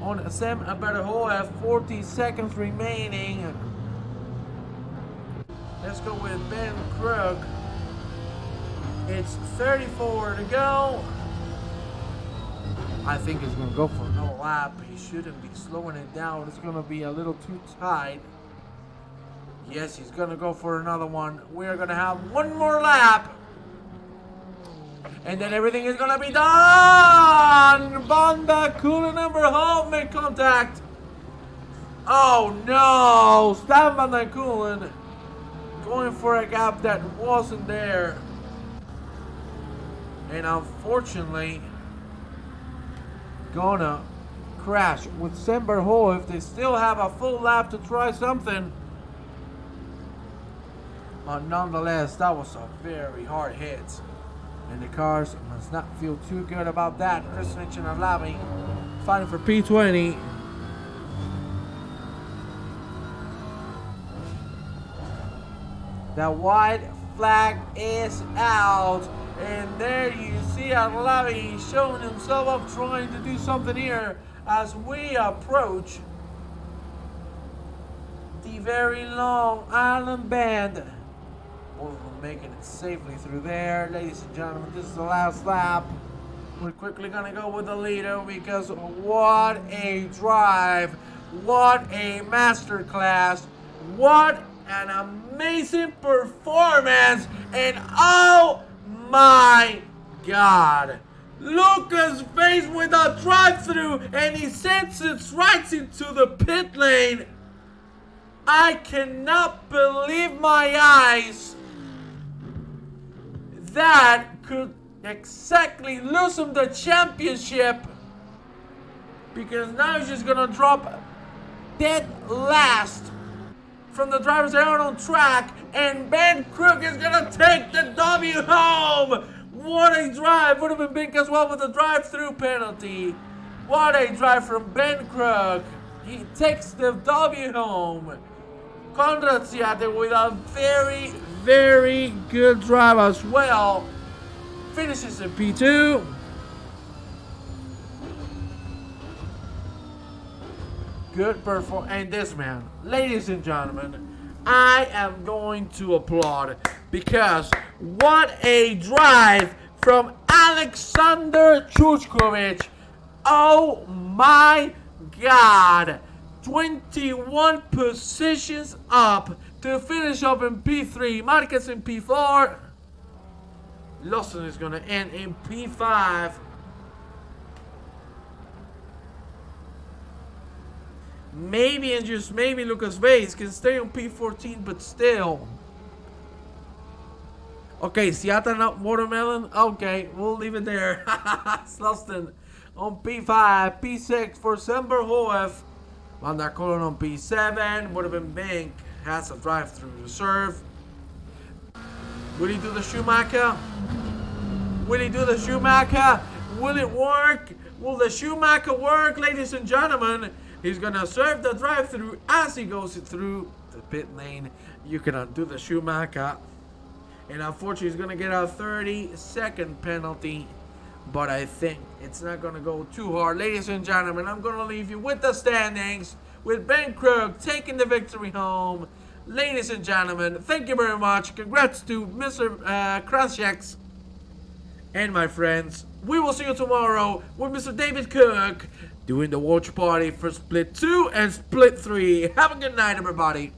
[SPEAKER 1] on Sam Verhoeven. 40 seconds remaining. Let's go with Ben Crook. It's 34 to go. I think he's going to go for another lap. He shouldn't be slowing it down. It's going to be a little too tight. Yes, he's going to go for another one. We're going to have 1 more lap. And then everything is going to be done. Van der Kulen and Verhoeven make contact. Oh no. Stan Van der Kulen going for a gap that wasn't there. And unfortunately, gonna crash with Sam Verhoeven. If they still have a full lap to try something. But nonetheless, that was a very hard hit. And the cars must not feel too good about that. Kristich and Alavi fighting for P20. The white flag is out. And there you see Alavi showing himself up, trying to do something here as we approach the very long island bend. Both of them making it safely through there. Ladies and gentlemen, this is the last lap. We're quickly going to go with the leader because what a drive. What a masterclass. What an amazing performance. And oh my God. Lucas faced with a drive-through and he sends it right into the pit lane. I cannot believe my eyes. That could exactly lose him the championship. because now he's just gonna drop dead last from the drivers that are on track, and Ben Crook is gonna take the W home. What a drive! Would have been big as well with the drive-through penalty. What a drive from Ben Crook. He takes the W home. Conor Ciata with a very, very good drive as well. Finishes in P2. Good performance. And this man, ladies and gentlemen, I am going to applaud, because what a drive from Alexander Chuchkovich. Oh my God. 21 positions up to finish up in P3. Marquez in P4. Lawson is going to end in P5. Maybe, and just maybe, Lucas Vase can stay on P14, but still. Okay, Ciata not Watermelon. Okay, we'll leave it there. Sloston on P5. P6 for Semberhoef. Van der Kolen on P7. Would have been Bank. Has a drive-through reserve. Will he do the Schumacher? Will he do the Schumacher? Will it work? Will the Schumacher work, ladies and gentlemen? He's gonna serve the drive-through as he goes through the pit lane. You cannot do the Schumacher. And unfortunately, he's gonna get a 30-second penalty. But I think it's not gonna go too hard. Ladies and gentlemen, I'm gonna leave you with the standings, with Ben Crook taking the victory home. Ladies and gentlemen, thank you very much. Congrats to Mr. Krasjaks and my friends. We will see you tomorrow with Mr. David Cook doing the watch party for Split 2 and Split 3. Have a good night, everybody.